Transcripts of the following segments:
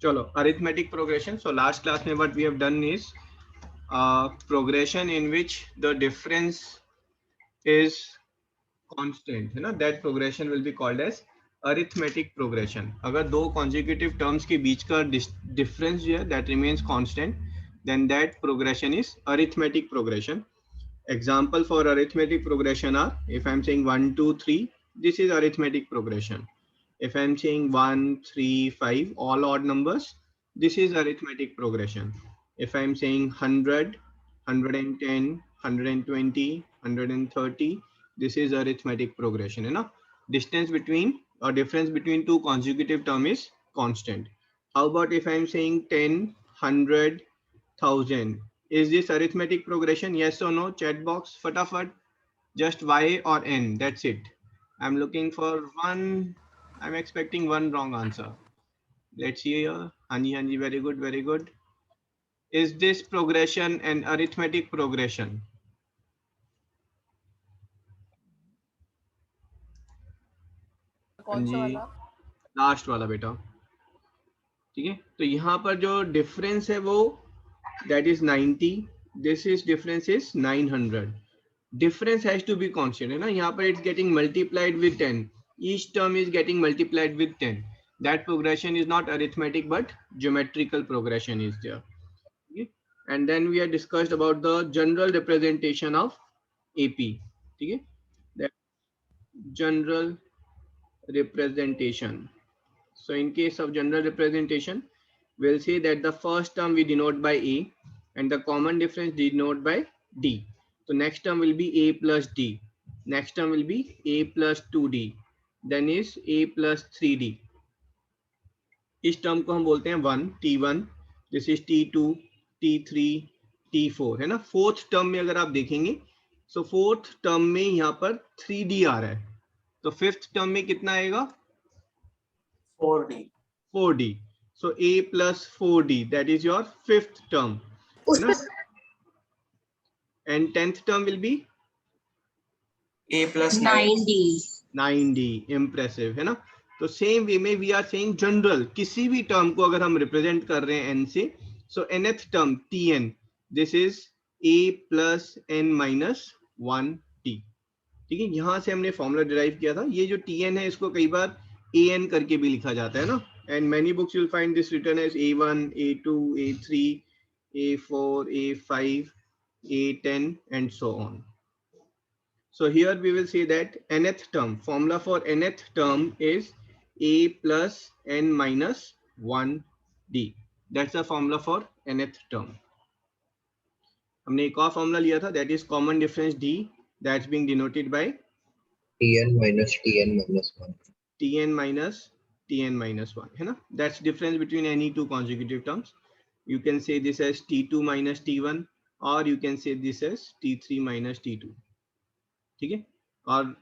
चलो, arithmetic progression. So last class में what we have done is progression in which the difference is constant, है ना. That progression will be called as arithmetic progression. अगर दो consecutive terms के बीच का difference जो है that remains constant, then that progression is arithmetic progression. Example for arithmetic progression are, if I'm saying 1 2 3, this is arithmetic progression. If I'm saying 1 3 5, all odd numbers, this is arithmetic progression. If I'm saying 100 110 120 130, this is arithmetic progression, है ना. Distance between or difference between two consecutive term is constant. How about if I'm saying 10 100 1000, is this arithmetic progression? Yes or no? Chat box, fatafat. Just y or n, that's it. I'm looking for one. I'm expecting one wrong answer. Let's see here. Hanji hanji, very good, very good. Is this progression an arithmetic progression? कौन सा वाला? Last वाला बेटा. ठीक है, तो यहाँ पर जो डिफरेंस है वो that is 90. This is difference is 900. Difference has to be constant, है ना. यहाँ पर it's getting multiplied with 10. Each term is getting multiplied with 10. That progression is not arithmetic but geometrical progression is there. Okay? And then we have discussed about the general representation of AP. Okay? That general representation. So in case of general representation, we'll say that the first term we denote by A and the common difference denote by D. So next term will be A plus D. Next term will be A plus 2D. Then is A plus 3D. इस term को हम बोलते हैं 1, T1. This is T2, T3, T4, है ना. Fourth term में अगर आप देखेंगे, सो फोर्थ टर्म में यहाँ पर 3D आ रहा है. तो फिफ्थ टर्म में कितना आएगा? 4D. 4D. So A plus 4D, that is your fifth term. And 10th term will be A plus 9D. 9D. Impressive, है ना. तो सेम वे में वी आर सेइंग जनरल, किसी भी टर्म को अगर हम रिप्रेजेंट कर रहे हैं n से, सो nth term Tn, this is A plus n minus 1D. ठीक है, यहाँ से हमने फॉर्मूला डिराइव किया था. ये जो Tn है इसको कई बार An करके भी लिखा जाता है ना. And many books you'll find this written as A1, A2, A3, A4, A5, A10 and so on. So here we will say that nth term, formula for nth term is A plus n minus 1D. That's the formula for nth term. हमने एक और formula लिया था, that is common difference D, that's being denoted by Tn minus Tn minus 1. Tn minus 1, है ना. That's difference between any two consecutive terms. You can say this as T2 minus T1 or you can say this as T3 minus T2. ठीक है. और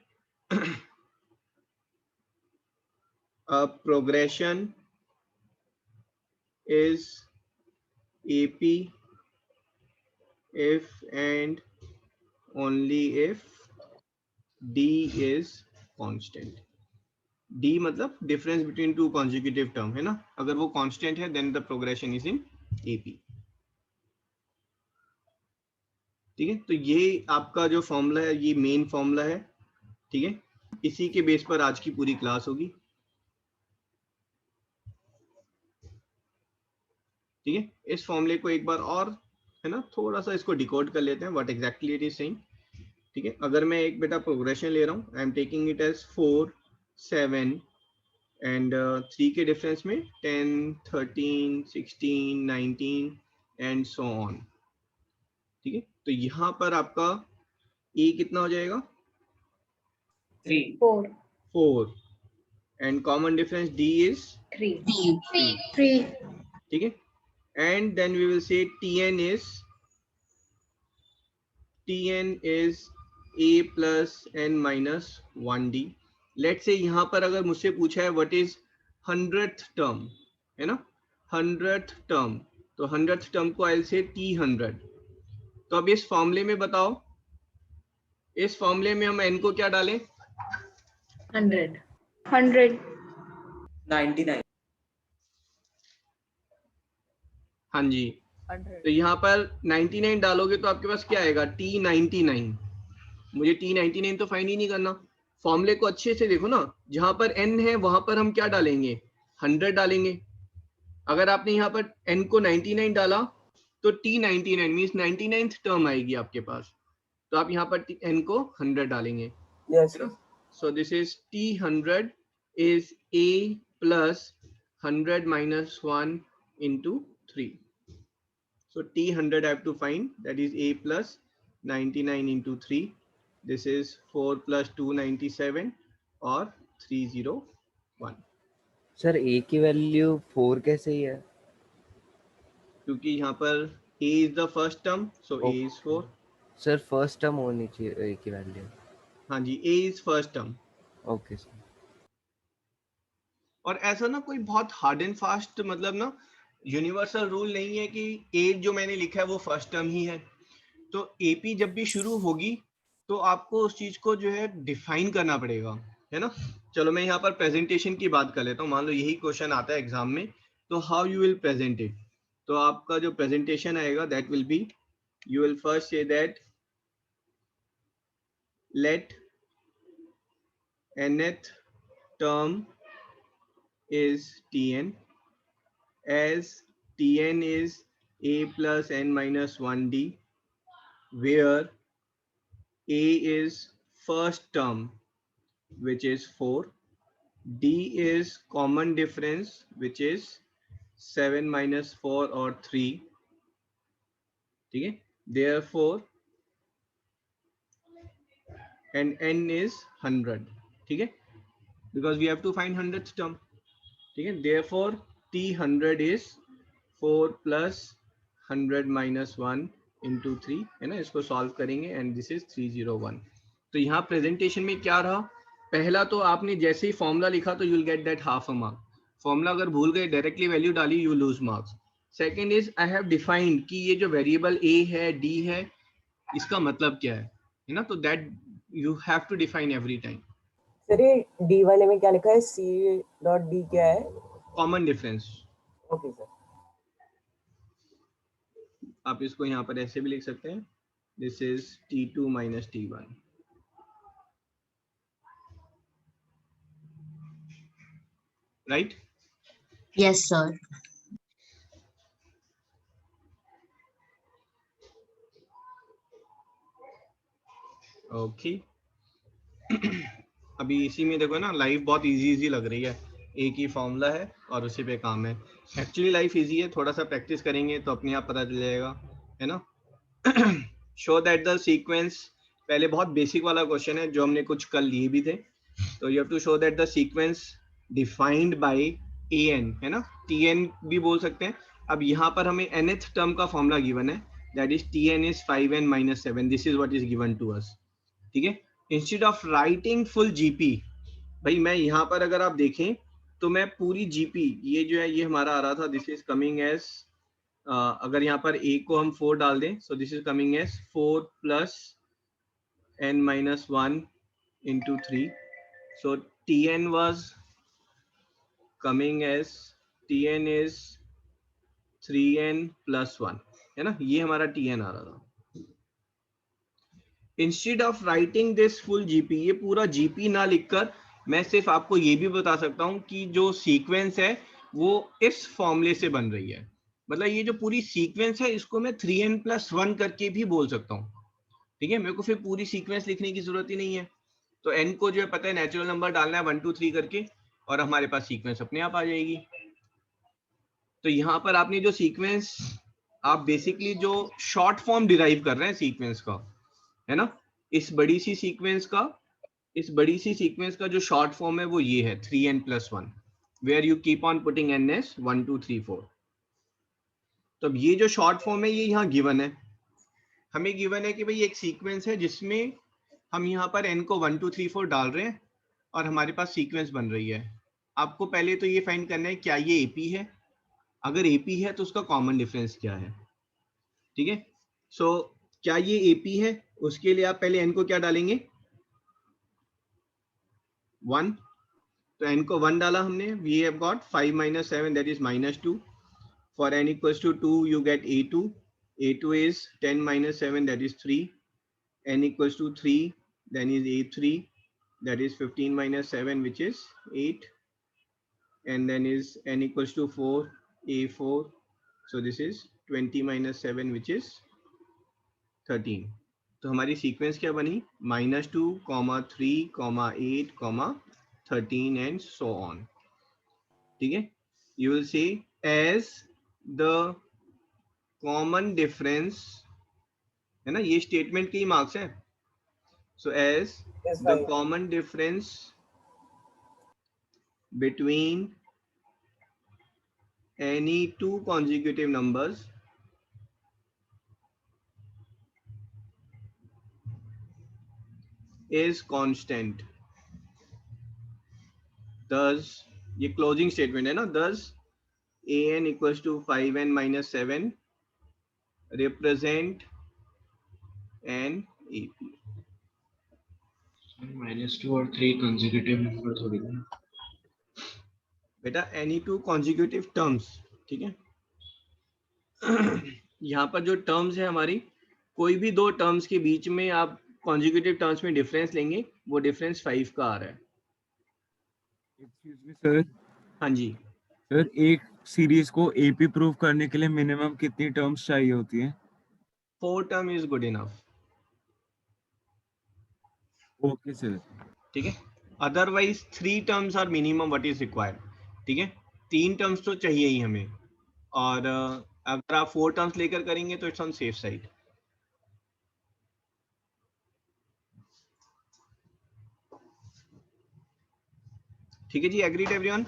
a progression is AP if and only if D is constant. D मतलब difference between two consecutive term, है ना. अगर वो constant है then the progression is in AP. ठीक है, तो ये आपका जो फॉर्मूला है ये मेन फॉर्मूला है. ठीक है, इसी के बेस पर आज की पूरी क्लास होगी. ठीक है, इस फॉर्मूले को एक बार और, है ना, थोड़ा सा इसको डिकोड कर लेते हैं what exactly it is saying. ठीक है, अगर मैं एक बेटा प्रोग्रेशन ले रहा हूँ, I am taking it as 4 7 and 3 के डिफरेंस में 10 13 16 19 एंड सो ऑन. ठीक है, तो यहाँ पर आपका ए कितना हो जाएगा? 4 and common difference D is 3. ठीक है, and then we will say Tn is A plus n minus 1D. Let's say यहाँ पर अगर मुझसे पूछा है व्हाट इज 100th टर्म, है ना, 100th टर्म, तो 100th टर्म को आई से T100. तो अब इस फॉर्मूले में बताओ, इस फॉर्मूले में हम n को क्या डालें? 100. 99. हाँ जी, 100. तो यहाँ पर 99 डालोगे तो आपके पास क्या आएगा, T99। मुझे T99 तो फाइंड ही नहीं करना। फॉर्मूले को अच्छे से देखो ना, जहां पर n है वहां पर हम क्या डालेंगे, 100 डालेंगे। अगर आपने यहाँ पर n को 99 डाला तो T99 मीन्स 99th टर्म आएगी आपके पास, तो आप यहाँ पर n को 100 डालेंगे, Yes, है ना। yes. So this is T100 is a plus 100 minus 1 into 3. So T100 I have to find, that is a plus 99 into 3. This is 4 plus 297 or 301. Sir ए की वैल्यू 4 कैसे ही है? क्योंकि यहाँ पर a is the first term, so a is 4. Sir first term होनी चाहिए ए की value. हाँ जी, a is first term. Okay sir. और ऐसा ना कोई बहुत हार्ड एंड फास्ट मतलब ना यूनिवर्सल रूल नहीं है कि a जो मैंने लिखा है वो फर्स्ट टर्म ही है। तो AP जब भी शुरू होगी तो आपको उस चीज को जो है डिफाइन करना पड़ेगा, है ना। चलो मैं यहाँ पर प्रेजेंटेशन की बात कर लेता हूँ। मान लो यही क्वेश्चन आता है एग्जाम में, तो how you will present it. तो आपका जो प्रेजेंटेशन आएगा that will be, you will first say that let nth term is Tn as Tn is a plus n minus 1d, where a is first term which is 4, d is common difference which is 7 minus 4 or 3, ठीक है। therefore and n is 100, ठीक है, because we have to find 100th term, ठीक है। therefore T100 is 4 plus 100 minus 1 into 3, है ना। इसको solve करेंगे and this is 301। तो यहाँ प्रेजेंटेशन में क्या रहा, पहला तो आपने जैसे ही फॉर्मूला लिखा तो you will get that half a mark. Formula अगर भूल गए डायरेक्टली वैल्यू डाली you lose marks. Second is I have defined कि ये जो वेरिएबल a है d है इसका मतलब क्या है ना। तो that you have to define every time. Sir ये डी वाले में क्या लिखा है, सी डॉट डी क्या है? Common difference. Okay sir. आप इसको यहाँ पर ऐसे भी लिख सकते हैं, this is T2 minus T1, right? Yes, sir. Okay अभी इसी में देखो ना, लाइफ बहुत इजी लग रही है, एक ही फॉर्मूला है और उसी पे काम है। एक्चुअली लाइफ इजी है, थोड़ा सा प्रैक्टिस करेंगे तो अपने आप पता चल जाएगा, है ना। शो दैट द सीक्वेंस, पहले बहुत बेसिक वाला क्वेश्चन है जो हमने कुछ कल लिए भी थे। तो you have to show that the sequence defined by an, है ना, tn भी बोल सकते हैं। अब यहाँ पर हमें nth टर्म का फॉर्मूला गिवन है, that is tn is 5n minus 7, this is what is given to us, ठीक है। Instead of writing full GP, भाई मैं यहाँ पर अगर आप देखें तो मैं पूरी जीपी, ये जो है ये हमारा आ रहा था, दिस इज कमिंग एज, अगर यहाँ पर a को हम 4 डाल दें, so this is coming as 4 plus n minus 1 into 3, so tn was coming as, tn is 3n plus 1, है ना, ये हमारा tn आ रहा था। Instead of writing this full GP, ये पूरा जीपी ना लिखकर मैं सिर्फ आपको ये भी बता सकता हूँ कि जो सीक्वेंस है वो इस फॉर्मूले से बन रही है। मतलब ये जो पूरी सीक्वेंस है इसको मैं 3n plus 1 करके भी बोल सकता हूँ, ठीक है। मेरे को फिर पूरी सीक्वेंस लिखने की जरूरत ही नहीं है। तो n को जो है पता है नेचुरल नंबर डालना है 1 2 3 करके, और हमारे पास सीक्वेंस अपने आप आ जाएगी। तो यहाँ पर आपने जो सीक्वेंस, आप बेसिकली जो शॉर्ट फॉर्म डिराइव कर रहे हैं सीक्वेंस का, है ना, इस बड़ी सी सीक्वेंस का जो शॉर्ट फॉर्म है वो ये है 3n plus 1, where you keep on putting n as 1 2 3 4। तो अब ये जो शॉर्ट फॉर्म है ये यहाँ गिवन है, हमें गिवन है कि भाई एक सीक्वेंस है जिसमें हम यहाँ पर n को 1 2 3 4 डाल रहे हैं और हमारे पास सीक्वेंस बन रही है। आपको पहले तो ये फाइंड करना है क्या ये AP है, अगर AP है तो उसका कॉमन डिफरेंस क्या है, ठीक है। सो क्या ये AP है, उसके लिए आप पहले n को क्या डालेंगे 1, तो n को 1 डाला हमने, we have got 5 minus 7 that is -2, For n equals to 2, you get a2. a2 is 10 minus 7, that is 3. n equals to 3, then is a3, that is 15 minus 7, which is 8. And then is n equals to 4, a4. So this is 20 minus 7, which is 13. तो हमारी sequence क्या बनी? -2, 3, 8, 13 and so on. ठीक है. You will see as the common difference, है ना, ये statement की मार्क्स है. So as Yes, the fine. common difference between any two consecutive numbers is constant. Thus, ये क्लोजिंग स्टेटमेंट है ना. Thus an equals to 5n minus 7 represent an AP. -2 और 3 consecutive number थोड़ी ना. बेटा any two consecutive terms. ठीक है. यहाँ पर जो टर्म्स है हमारी, कोई भी दो टर्म्स के बीच में आप कॉन्जिक्यूटिव टर्म्स में डिफरेंस लेंगे, वो डिफरेंस 5 का आ रहा है. Excuse me sir. हाँ जी. सर एक सीरीज को एपी प्रूव करने के लिए मिनिमम कितनी टर्म्स चाहिए होती हैं? 4 term is good enough. Okay sir. ठीक है. Otherwise 3 terms are minimum what is required. ठीक है. 3 टर्म्स तो चाहिए ही हमें, और अगर आप 4 टर्म्स लेकर करेंगे तो इट्स ऑन सेफ साइड. ठीक है जी. Agreed everyone?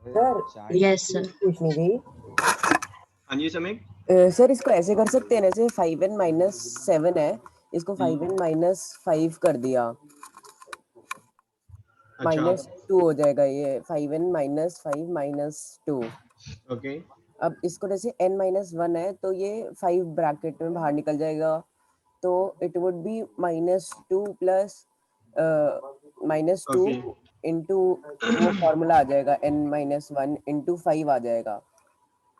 Sir Yes, sir. पूछनी थी. हाँ जी समीक. सर इसको ऐसे कर सकते हैं, जैसे 5n minus 7 है, इसको 5n minus 5 कर दिया, अच्छा. -2 हो जाएगा. ये 5n minus 5 minus 2. ओके. अब इसको जैसे n minus 1 है तो ये 5 ब्रैकेट में बाहर निकल जाएगा, तो it would be -2 plus -2 Okay. Into वो फॉर्मूला आ जाएगा, n minus 1 इंटू 5 आ जाएगा.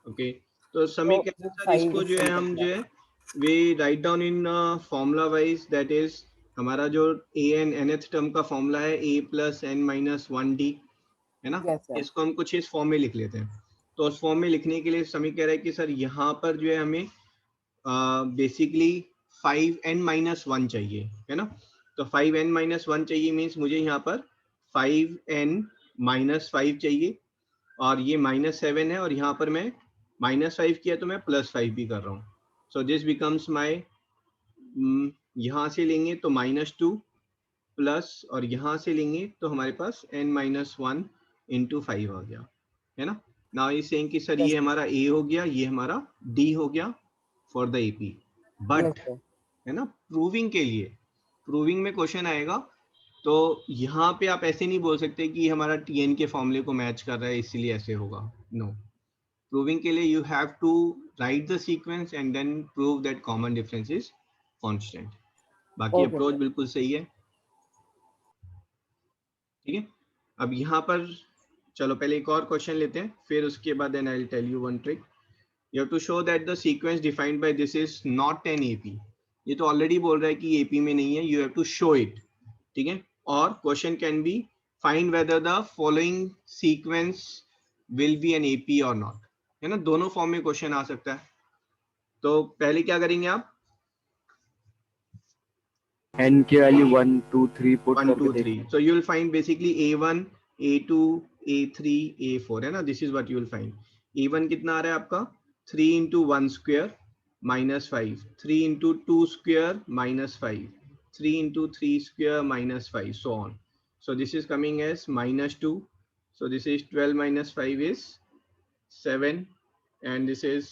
ओके. तो समीक तो सर इसको जो है हम जो है we write down in formula wise, that is हमारा जो an nth टर्म का फॉर्मूला है a plus n minus 1d, है ना. Yes, sir. इसको हम कुछ इस फॉर्म में लिख लेते हैं. तो उस फॉर्म में लिखने के लिए समीक कह रहा है कि सर यहाँ पर जो है हमें बेसिकली 5n माइनस 1 चाहिए, है ना. तो 5n माइनस 1 चाहिए मीन्स मुझे यहाँ पर 5n माइनस 5 चाहिए, और ये -7 है, और यहाँ पर मैं -5 किया तो मैं +5 भी कर रहा हूँ. सो दिस बिकम्स माई, यहाँ से लेंगे तो -2 प्लस, और यहाँ से लेंगे तो हमारे पास n माइनस 1 इंटू 5 आ गया, है ना. नाउ ये सेइंग कि सर ये हमारा a हो गया, ये हमारा d हो गया for the AP. But Yes, sir. है ना, प्रूविंग के लिए, प्रूविंग में क्वेश्चन आएगा तो यहाँ पे आप ऐसे नहीं बोल सकते कि हमारा TN के फॉर्मूले को मैच कर रहा है इसीलिए ऐसे होगा. नो. प्रूविंग के लिए you have to write the sequence and then prove that common difference is constant. बाकी Okay, अप्रोच sir. बिल्कुल सही है. ठीक है. अब यहाँ पर चलो पहले एक और क्वेश्चन लेते हैं, फिर उसके बाद then I will tell you one trick. You have to show that the sequence defined by this is not an AP. ये तो ऑलरेडी बोल रहा है कि AP में नहीं है, you have to show it. ठीक है. और question can be find whether the following sequence will be an AP और नॉट, है ना. दोनों फॉर्म में क्वेश्चन आ सकता है. तो पहले क्या करेंगे आप? n की वैल्यू 1 2 3 पुट 1 करके 2 देखें. 3. So you will find basically A1, A2, A3, A4, है ना. This is what you will find. A1 कितना आ रहा है आपका? 3 into 1 square minus 5, 3 into 2 square minus 5, 3 into 3 square minus 5, so on. So this is coming as -2. So this is 12 minus 5 is 7, and this is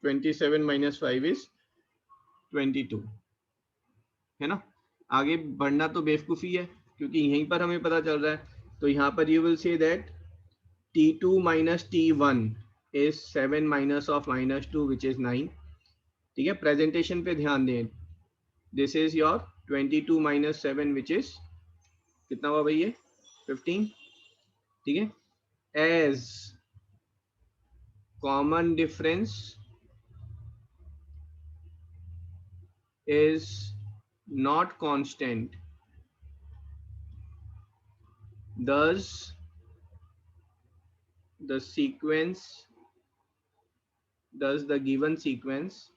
27 minus 5 is 22, है ना. आगे बढ़ना तो बेवकूफ़ी है क्योंकि यहीं पर हमें पता चल रहा है. तो यहाँ पर you will say that T2 minus T1 is 7 minus of -2 which is 9. ठीक है. प्रेजेंटेशन पे ध्यान दें. This is your 22 minus 7 which is कितना हुआ भाई ये? 15. ठीक है. As common difference is not constant, thus the given sequence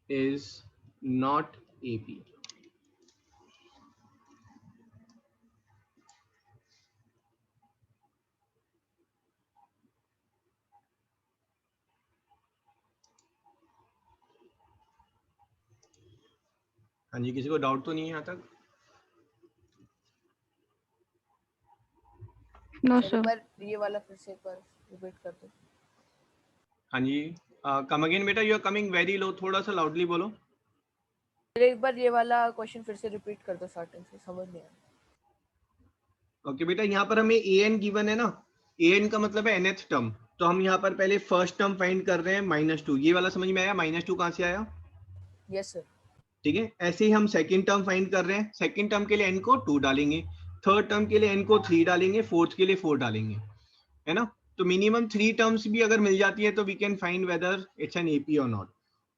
is not AP. हाँ जी, किसी को डाउट तो नहीं है यहाँ तक? No sir sir. एक बार ये वाला फिर से एक बार रिपीट कर दो। हाँ जी, कम अगेन बेटा, you are coming very low, थोड़ा सा लाउडली बोलो। एक बार ये वाला क्वेश्चन फिर से रिपीट कर दो, स्टार्टिंग से समझ नहीं आया। ओके बेटा, यहाँ पर हमें an गिवन है ना, an का मतलब है nth टर्म, तो हम यहाँ पर पहले फर्स्ट टर्म फाइंड कर रहे हैं -2, ये वाला समझ में आया? -2 कहाँ से आया? Yes sir. ठीक है, ऐसे ही हम सेकंड टर्म फाइंड कर रहे हैं, सेकंड टर्म के लिए n को 2 डालेंगे, थर्ड टर्म के लिए n को 3 डालेंगे, फोर्थ के लिए 4 डालेंगे, है ना। तो मिनिमम 3 टर्म्स भी अगर मिल जाती है तो we can find whether it's an AP और नॉट।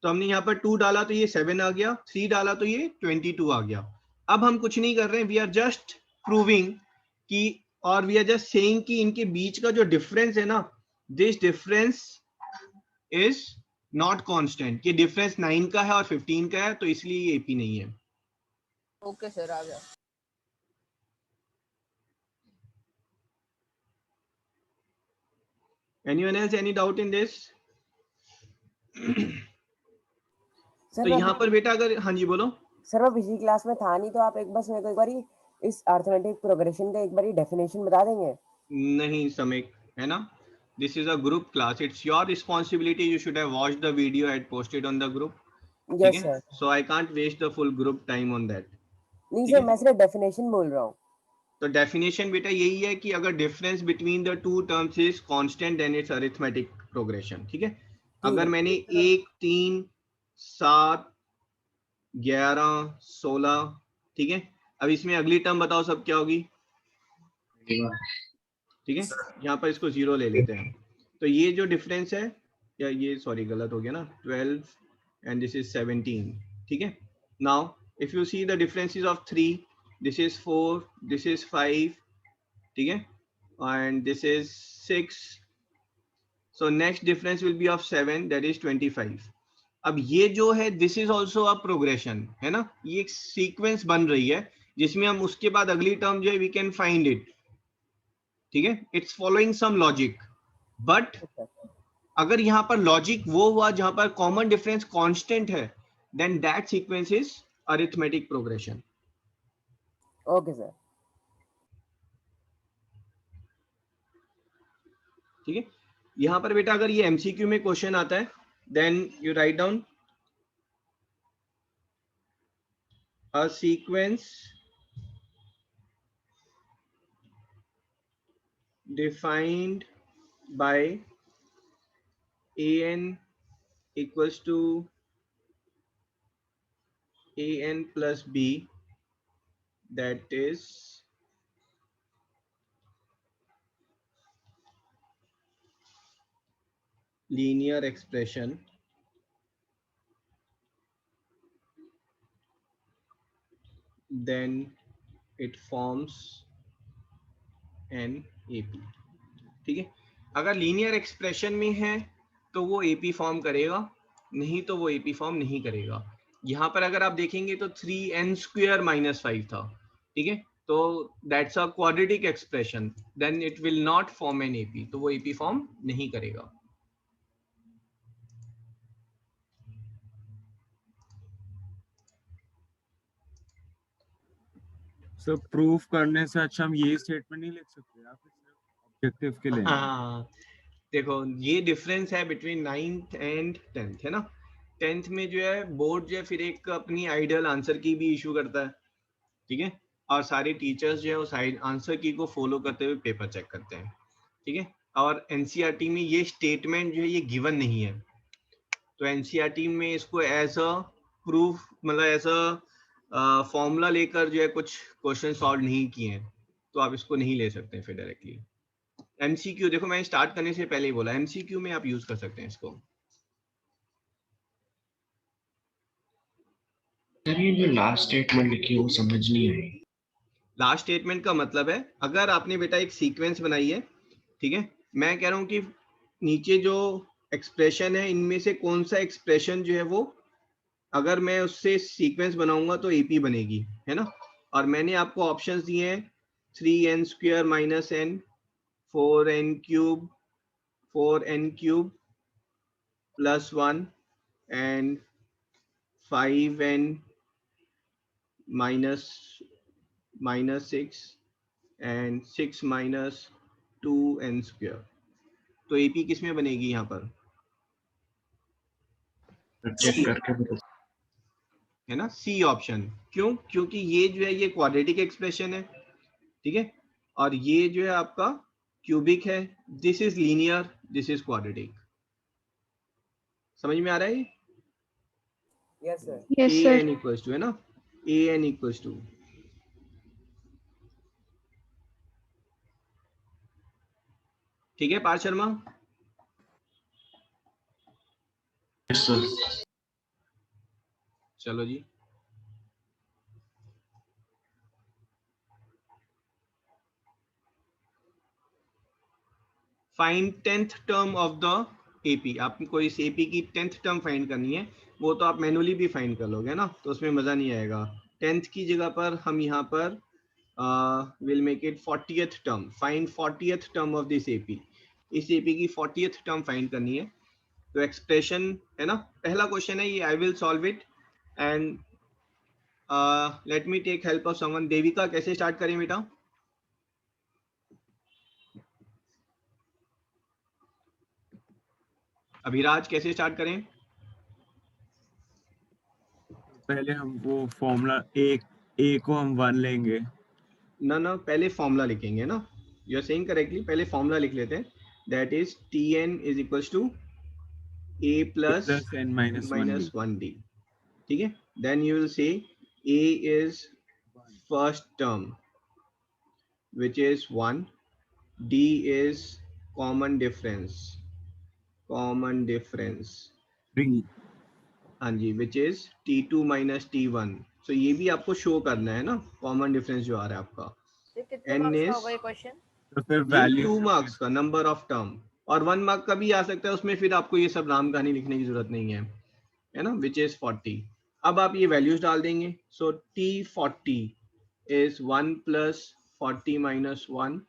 तो हमने यहाँ पर 2 डाला तो ये 7 आ गया, 3 डाला तो ये 22 आ गया। अब हम कुछ नहीं कर रहे हैं, वी आर जस्ट प्रूविंग कि, और वी आर जस्ट सेइंग कि इनके बीच का जो डिफरेंस है ना, this difference is not constant. ये डिफरेंस 9 का है और 15 का है, तो इसलिए ये एपी नहीं है। ओके सर, आ गया। Anyone else any doubt in this? Sir तो यहाँ पर बेटा अगर, हाँ जी बोलो। सर मैं पिछली क्लास में था नहीं, तो आप एक बस मेरे को एक बारी इस अरिथमेटिक प्रोग्रेशन का एक बारी डेफिनेशन बता देंगे? नहीं समीक, है ना, this is a group class, it's your responsibility, you should have watched the video I had posted on the group. Yes sir. So I can't waste the full group time on that. नहीं ठीक sir, है? मैं सिर्फ definition बोल रहा हूँ। तो definition बेटा यही है कि अगर difference between the two terms is constant then it's arithmetic progression. ठीक है, अगर मैंने 1 3 7 11 16, ठीक है, अब इसमें अगली टर्म बताओ सब क्या होगी? ठीक है, यहाँ पर इसको 0 ले लेते हैं। तो ये जो डिफरेंस है, या ये सॉरी गलत हो गया ना, 12 एंड दिस इज 17। ठीक है, now if you see the differences of 3, this is 4, this is 5, ठीक है, and this is 6, so next difference will be of 7, that is 25। अब ये जो है this is also a progression, है ना, ये एक सीक्वेंस बन रही है जिसमें हम उसके बाद अगली टर्म जो है we can find it। ठीक है, it's following some logic, but अगर यहाँ पर लॉजिक वो हुआ जहां पर कॉमन डिफरेंस कांस्टेंट है, then that sequence is arithmetic progression। Okay sir. ठीक है, यहाँ पर बेटा अगर ये एमसीक्यू में क्वेश्चन आता है, then you write down a sequence defined by an equals to an plus b, that is linear expression then it forms an AP। ठीक है, अगर लीनियर एक्सप्रेशन में है तो वो AP फॉर्म करेगा, नहीं तो वो AP फॉर्म नहीं करेगा। यहाँ पर अगर आप देखेंगे तो 3n² - 5 था। ठीक है, तो that's a quadratic expression, then it will not form an AP, तो वो AP फॉर्म नहीं करेगा। सर प्रूफ करने से अच्छा हम ये स्टेटमेंट नहीं लिख सकते या फिर सिर्फ ऑब्जेक्टिव के लिए? हाँ, देखो ये डिफरेंस है बिटवीन 9th एंड 10th, है ना। 10th में जो है बोर्ड जो है फिर एक अपनी आइडियल आंसर की भी इशू करता है। ठीक है, और सारे टीचर्स जो है उस आंसर की को फॉलो करते हुए पेपर चेक करते हैं। ठीक है, और एनसीईआरटी में ये स्टेटमेंट जो है ये गिवन नहीं है, तो एनसीईआरटी में इसको एज अ प्रूफ, मतलब एज अ फॉर्मूला लेकर जो है कुछ क्वेश्चन सॉल्व नहीं किए हैं। तो आप इसको नहीं ले सकते फिर डायरेक्टली। एमसीक्यू देखो मैं स्टार्ट करने से पहले ही बोला, एमसीक्यू में आप यूज कर सकते हैं इसको। सर ये जो लास्ट स्टेटमेंट लिखी है वो समझ नहीं आई। लास्ट स्टेटमेंट का मतलब है अगर आपने बेटा एक सीक्वेंस बनाई है, ठीक है, मैं कह रहा हूँ कि नीचे जो एक्सप्रेशन है इनमें से कौन सा एक्सप्रेशन जो है वो अगर मैं उससे सीक्वेंस बनाऊंगा तो एपी बनेगी, है ना। और मैंने आपको ऑप्शंस दिए हैं 3n square minus n, 4n cube, 4n cube plus 1 and 5n minus 6 and 6 minus 2n square. तो एपी किस में बनेगी यहाँ पर, चेक करके बता। है ना, सी ऑप्शन। क्यों? क्योंकि ये जो है ये क्वाड्रेटिक एक्सप्रेशन है, ठीक है, और ये जो है आपका क्यूबिक है। This is linear, this is quadratic. समझ में आ रहा है? Yes sir. Yes, a sir. N equals to, है ना, ए एन इक्वल्स टू, ठीक है पार्थ शर्मा। Yes sir. चलो जी, find 10th term of the AP. आपको इस एपी की 10th टर्म फाइंड करनी है, वो तो आप मैनुअली भी फाइंड कर लोगे ना, तो उसमें मजा नहीं आएगा। 10th की जगह पर हम यहाँ पर will make it 40th term. Find 40th term of this AP. इस एपी की 40th टर्म फाइंड करनी है। तो एक्सप्रेशन है ना, पहला क्वेश्चन है ये, I will solve it and let me take help of someone. Devika कैसे स्टार्ट करें बेटा? अभिराज कैसे स्टार्ट करें? पहले हम वो फॉर्मूला ए को हम 1 लेंगे। ना पहले फॉर्मूला लिखेंगे ना, यू आर सेइंग करेक्टली। पहले फॉर्मूला लिख लेते हैं, that is Tn is equals to a plus n minus 1d, ठीक है। Then you will say a is first term which is 1, d is common difference 3। हाँ जी, which is t2 minus t1। so ये भी आपको show करना है ना, common difference जो आ रहा है आपका। n is तो फिर ये वैल्यू 2 मार्क्स का नंबर ऑफ टर्म, और 1 मार्क का भी आ सकता है उसमें, फिर आपको ये सब राम कहानी लिखने की जरूरत नहीं है ना, विच इज 40। अब आप ये वैल्यूज डाल देंगे। सो t40 is 1 plus 40 minus 1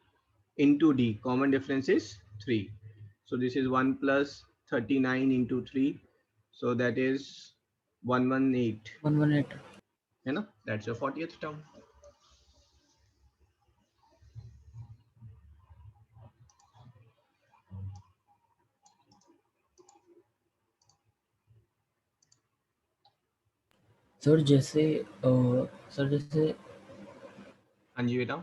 into d, common difference is 3, so this is 1 plus 39 into 3, so that is 118, 118 है ना, that's your 40th term। Sir जैसे हाँ जी बेटा।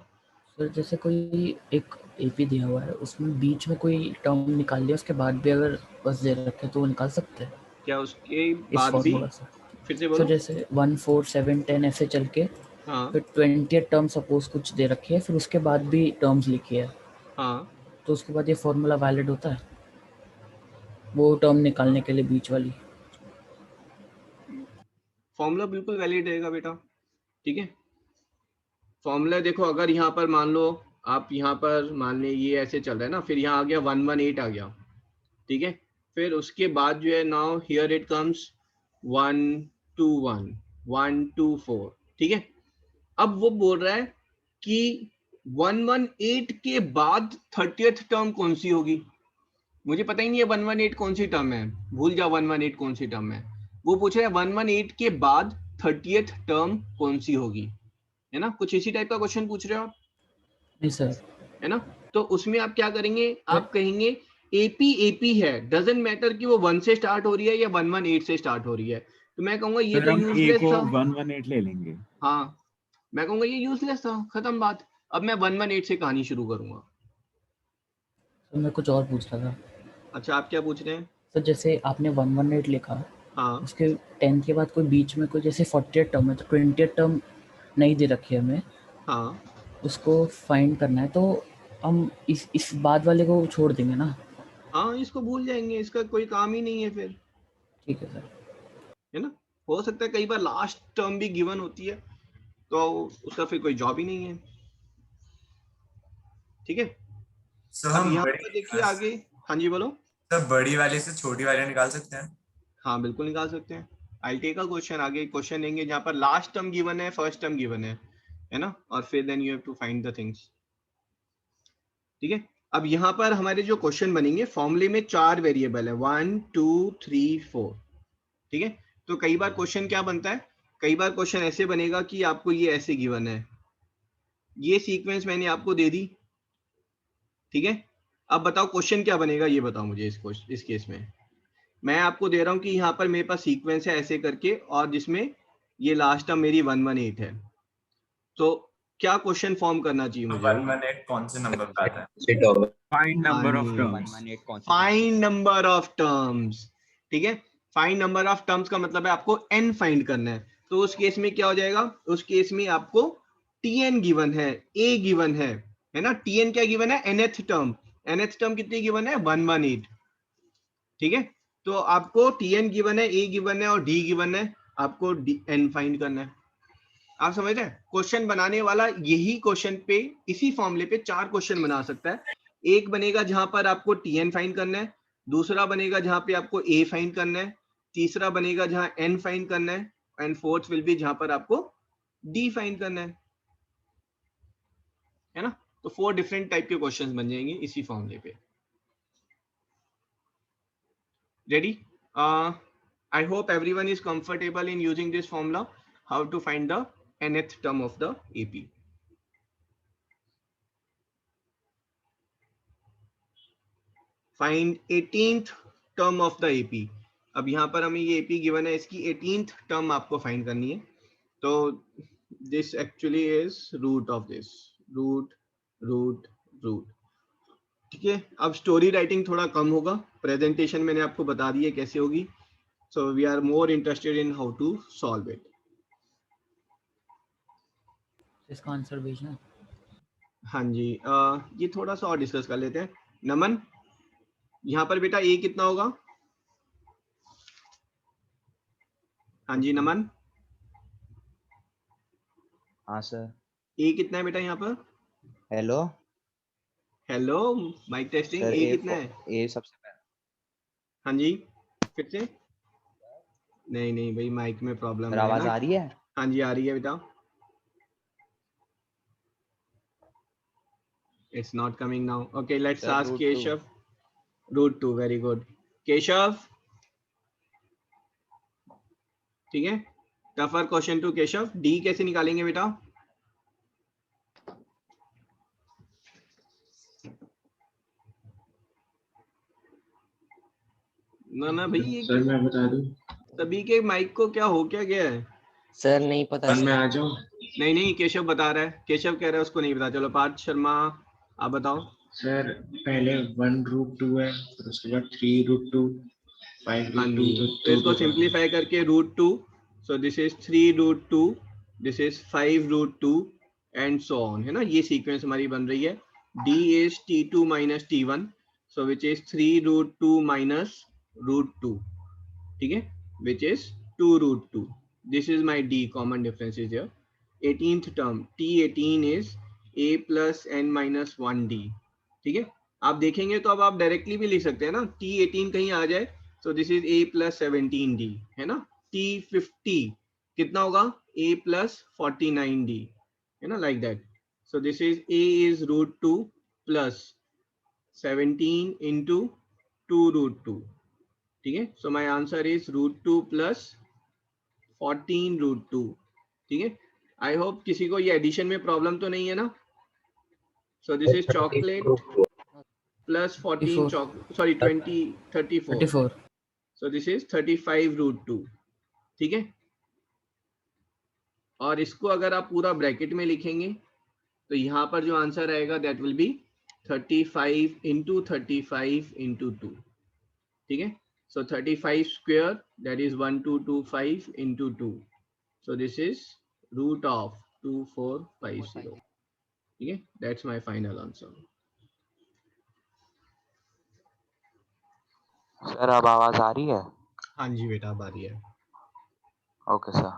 सर जैसे कोई एक एपी दिया हुआ है, उसमें बीच में कोई टर्म निकाल लिया, उसके बाद भी अगर बस दे रखे तो वो निकाल सकते हैं क्या उसके इस बाद भी? फॉर्मूला से? फिर से सर बोलो। जैसे 1 4 7 10 ऐसे चल के हाँ फिर 20th टर्म सपोज कुछ दे रखी है, फिर उसके बाद भी टर्म्स लिखी है, हाँ, तो उसके बाद ये फॉर्मूला वैलिड होता है वो टर्म निकालने के लिए बीच वाली? फॉर्मूला बिल्कुल वैलिड रहेगा बेटा, ठीक है। फॉर्मूला देखो, अगर यहाँ पर मान लो आप यहाँ पर मान ले ये ऐसे चल रहा है ना, फिर यहाँ आ गया 118 आ गया, ठीक है। फिर उसके बाद जो है नाउ हियर इट कम्स 1 2 1 1 2 4, ठीक है। अब वो बोल रहा है कि 118 के बाद 30th टर्म कौन सी होगी। मुझे पता ही नहीं है 118 कौन सी टर्म है, भूल जाओ 118 कौन सी टर्म है। वो पूछ रहा है 118 के बाद 30th टर्म कौन सी होगी, है ना, कुछ इसी टाइप का क्वेश्चन पूछ रहे हो आप, नहीं सर। है ना। तो उसमें आप क्या करेंगे, आप कहेंगे एपी एपी है, डजंट मैटर कि वो 1 से स्टार्ट हो रही है या 118 से स्टार्ट हो रही है। तो मैं कहूंगा ये फिर तो हम ए यूजलेस को था। 118 ले लेंगे। हाँ, मैं कहूंगा ये यूजलेस था, खत्म बात। अब मैं 118 से कहानी शुरू करूंगा। सर मैं कुछ और पूछ रहा था। अच्छा, आप क्या पूछ रहे हैं? सर जैसे आपने 118 लिखा, हाँ उसके 10 के बाद कोई बीच में कोई जैसे 40th टर्म है, तो 20th टर्म नहीं दे रखी है हमें, हाँ, उसको फाइंड करना है, तो हम इस बाद वाले को छोड़ देंगे ना? हाँ, इसको भूल जाएंगे, इसका कोई काम ही नहीं है फिर, ठीक है सर। है ना। हो सकता है कई बार लास्ट टर्म भी गिवन होती है, तो उसका फिर कोई जॉब ही नहीं है। ठीक है, सर अब हम यहाँ बड़ी पर देखिए आगे। हाँ जी बोलो। सर बड़ी वाले से छोटी वाले निकाल सकते हैं? हाँ बिल्कुल निकाल सकते हैं। आई टेक अ क्वेश्चन, आगे क्वेश्चन देंगे जहाँ पर लास्ट टर्म गिवन है, फर्स्ट टर्म गिवन है ना, और फिर then you have to find the things. ठीक है, अब यहाँ पर हमारे जो क्वेश्चन बनेंगे, फॉर्मूले में 4 वेरिएबल है, 1 2 3 4। ठीक है, तो कई बार क्वेश्चन क्या बनता है, कई बार क्वेश्चन ऐसे बनेगा कि आपको ये ऐसे गिवन है, ये सीक्वेंस मैंने आपको दे दी। ठीक है, अब बताओ क्वेश्चन क्या बनेगा, ये बताओ मुझे। इस केस में मैं आपको दे रहा हूं कि यहाँ पर मेरे पास सीक्वेंस है ऐसे करके, और जिसमें ये लास्ट टर्म मेरी 118 है, तो क्या क्वेश्चन फॉर्म करना चाहिए मुझे? 118 कौन से नंबर का आता है? Sit over. Find number of terms. 118 कौन सी? Find number of terms. ठीक है, फाइंड नंबर ऑफ टर्म्स का मतलब है आपको n फाइंड करना है। तो उस केस में क्या हो जाएगा, उस केस में आपको tn गिवन है, a गिवन है ना। tn क्या गिवन है? nth term. nth टर्म कितनी गिवन है? 118। ठीक है, तो आपको tn गिवन है, a गिवन है और d गिवन है, आपको n फाइंड करना है। आप समझ रहे हैं? क्वेश्चन बनाने वाला यही क्वेश्चन पे, इसी फॉर्मूले पे 4 क्वेश्चन बना सकता है। एक बनेगा जहां पर आपको tn फाइंड करना है, दूसरा बनेगा जहां पे आपको a फाइंड करना है, तीसरा बनेगा जहां n फाइंड करना है, एंड फोर्थ विल बी जहां पर आपको d फाइंड करना है ना। तो 4 डिफरेंट टाइप के क्वेश्चंस बन जाएंगे इसी फॉर्मूले पे। Ready? I hope everyone is comfortable in using this formula, how to find the nth term of the AP. Find 18th term of the AP. अब यहाँ पर हमें ये AP गिवन है, इसकी 18th टर्म आपको फाइंड करनी है। तो this actually is root of this, root. ठीक है, अब स्टोरी राइटिंग थोड़ा कम होगा, प्रेजेंटेशन मैंने आपको बता दी है कैसे होगी। So we are more interested in how to solve it. इसका आंसर भेजना। हाँ जी, ये थोड़ा सा और डिस्कस कर लेते हैं। नमन, यहाँ पर बेटा a कितना होगा? हाँ जी नमन, हाँ सर। a कितना है बेटा यहाँ पर? Hello hello, mic testing. Sir, a कितना है? ए सबसे पहले। हाँ जी, फिर से। नहीं भाई, माइक में प्रॉब्लम सर है आवाज ना। आ रही है? हाँ जी आ रही है बेटा। It's not coming now. Okay, let's Sir, ask root Keshav. Root 2, very good. Keshav, ठीक है, tougher question to Keshav. D कैसे निकालेंगे बेटा? ना भाई, ये सर मैं बता दूं? सभी के माइक को क्या हो क्या गया है? सर नहीं पता सर मैं आ जाऊं? नहीं, केशव बता रहा है, केशव कह रहा है उसको नहीं पता। चलो पार्थ शर्मा आप बताओ। सर पहले 1√2 है, फिर उसके बाद 3√2, 5√2, तो इसको सिंप्लीफाई करके √2, सो this is 3√2, this is 5√2 and so on, है ना। ये सीक्वेंस हमारी बन रही है। d is t2 minus t1, so which is 3√2 minus √2, ठीक है, which is 2√2. This is my d, common difference is here. 18th term t18 is a plus n minus 1d, ठीक है। आप देखेंगे तो अब आप डायरेक्टली भी लिख सकते हैं ना, t18 कहीं आ जाए, so this is a plus 17d, है ना। t50 कितना होगा? a plus 49d, है ना, like that. So this is a is √2 plus 17 into 2√2, ठीक है। So my answer is √2 plus 14√2, ठीक है। आई होप किसी को ये एडिशन में प्रॉब्लम तो नहीं है ना। So this is chocolate plus 14 sorry 20 34. So this is 35√2, ठीक है। और इसको अगर आप पूरा ब्रैकेट में लिखेंगे तो यहाँ पर जो आंसर आएगा that will B 35 into 35 into 2, ठीक है। So 35 square, that is 1225 into 2. So this is root of 2450, ठीक है, that's my final answer. Sir अब आवाज आ रही है? हाँ जी बेटा, अब आ रही है। Okay sir.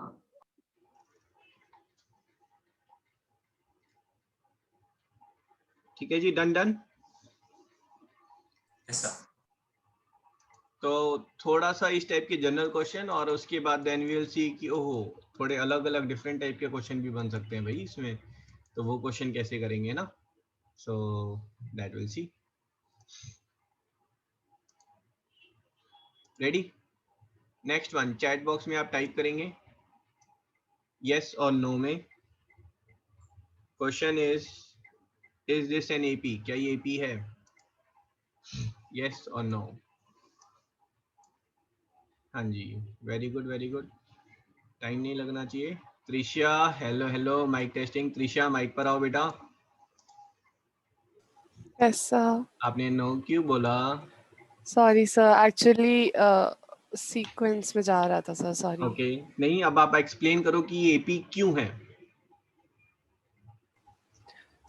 ठीक है जी, डन डन। Yes sir. तो थोड़ा सा इस टाइप के जनरल क्वेश्चन, और उसके बाद देन वी विल सी कि ओहो थोड़े अलग अलग डिफरेंट टाइप के क्वेश्चन भी बन सकते हैं भाई इसमें, तो वो क्वेश्चन कैसे करेंगे ना, so that will see. Ready? Next one, chat box में आप टाइप करेंगे यस और नो में। Question is this an AP? क्या ये एपी है? यस और नो? हाँ जी, very good very good, time नहीं लगना चाहिए। Trisha, hello hello, mic testing. Trisha mic पर आओ बेटा। Yes sir. आपने नो क्यों बोला? सॉरी सर, एक्चुअली सीक्वेंस में जा रहा था सर, सॉरी। ओके, नहीं अब आप एक्सप्लेन करो कि ये एपी क्यों है।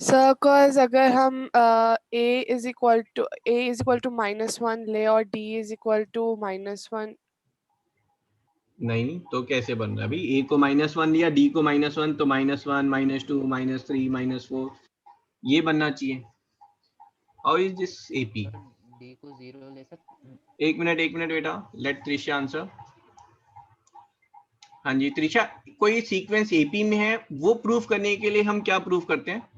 सर बिकॉज अगर हम a इज इक्वल टू -1 ले और d इज इक्वल टू -1। नहीं तो कैसे बन रहा है भाई? a को -1 लिया, d को -1, तो -1 -2 -3 -4 ये बनना चाहिए। How is this AP? D को 0 ले सकते? एक मिनट बेटा, लेट त्रिशा आंसर। हाँ जी त्रिशा, कोई सीक्वेंस एपी में है वो प्रूफ करने के लिए हम क्या प्रूफ करते हैं?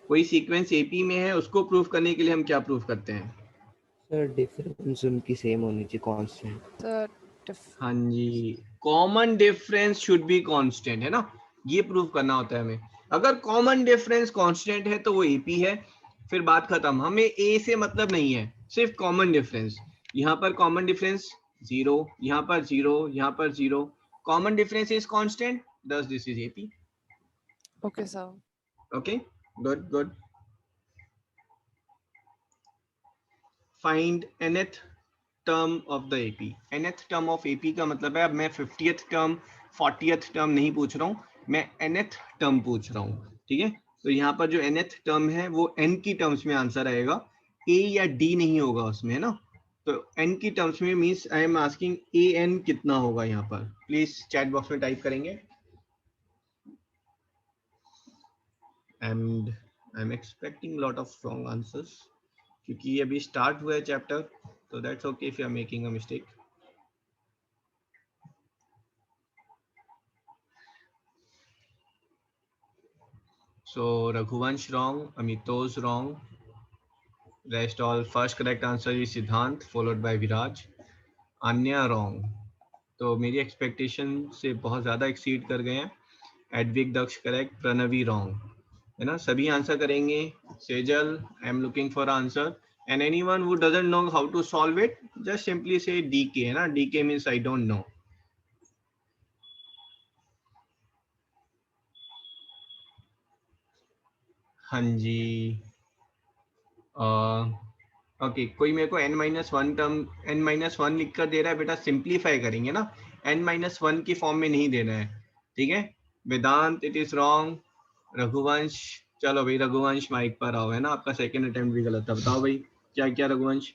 कोई सीक्वेंस एपी में है उसको प्रूफ करने के लिए हम क्या प्रूफ करते हैं? सर डिफरेंस उनकी सेम होनी चाहिए, कांस्टेंट। सर हाँ जी, common difference should be constant, है ना, ये प्रूफ करना होता है हमें। अगर कॉमन डिफरेंस कांस्टेंट है तो वो एपी है, फिर बात खत्म। हमें ए से मतलब नहीं है, सिर्फ कॉमन डिफरेंस। यहाँ पर कॉमन डिफरेंस 0, यहाँ पर 0, यहाँ पर 0, common difference is constant, thus this is AP. Okay sir. Okay, good good. Find nth term of the AP. nth term of AP का मतलब है, अब मैं 50th टर्म 40th टर्म नहीं पूछ रहा हूँ, मैं nth टर्म पूछ रहा हूँ। ठीक है, तो यहाँ पर जो nth टर्म है वो n की टर्म्स में आंसर आएगा, a या d नहीं होगा उसमें, है ना। तो n की टर्म्स में means I am asking an कितना होगा यहाँ पर, प्लीज चैट बॉक्स में टाइप करेंगे। And I am expecting lot of wrong answers, क्योंकि ये अभी स्टार्ट हुआ है चैप्टर, तो that's okay if you are making a mistake. So Raghuvansh wrong, Amitosh wrong, rest all first correct answer is Siddhant followed by Viraj, Anya wrong। तो मेरी expectation से बहुत ज़्यादा एक्सीड कर गए हैं। एडविक दक्ष करेक्ट, प्रणवी रॉन्ग, है ना, सभी आंसर करेंगे। Sejal, I am looking for answer, and anyone who doesn't know how to solve it just simply say DK, है ना, DK means I don't know. हाँ जी, ओके कोई मेरे को n-1 टर्म n-1 लिख कर दे रहा है बेटा, सिंप्लीफाई करेंगे ना, n-1 की फॉर्म में नहीं देना है। ठीक है, वेदांत इट इज रॉन्ग। रघुवंश, चलो भाई रघुवंश माइक पर आओ, है ना, आपका सेकंड अटेम्प्ट भी गलत था। बताओ भाई क्या क्या रघुवंश?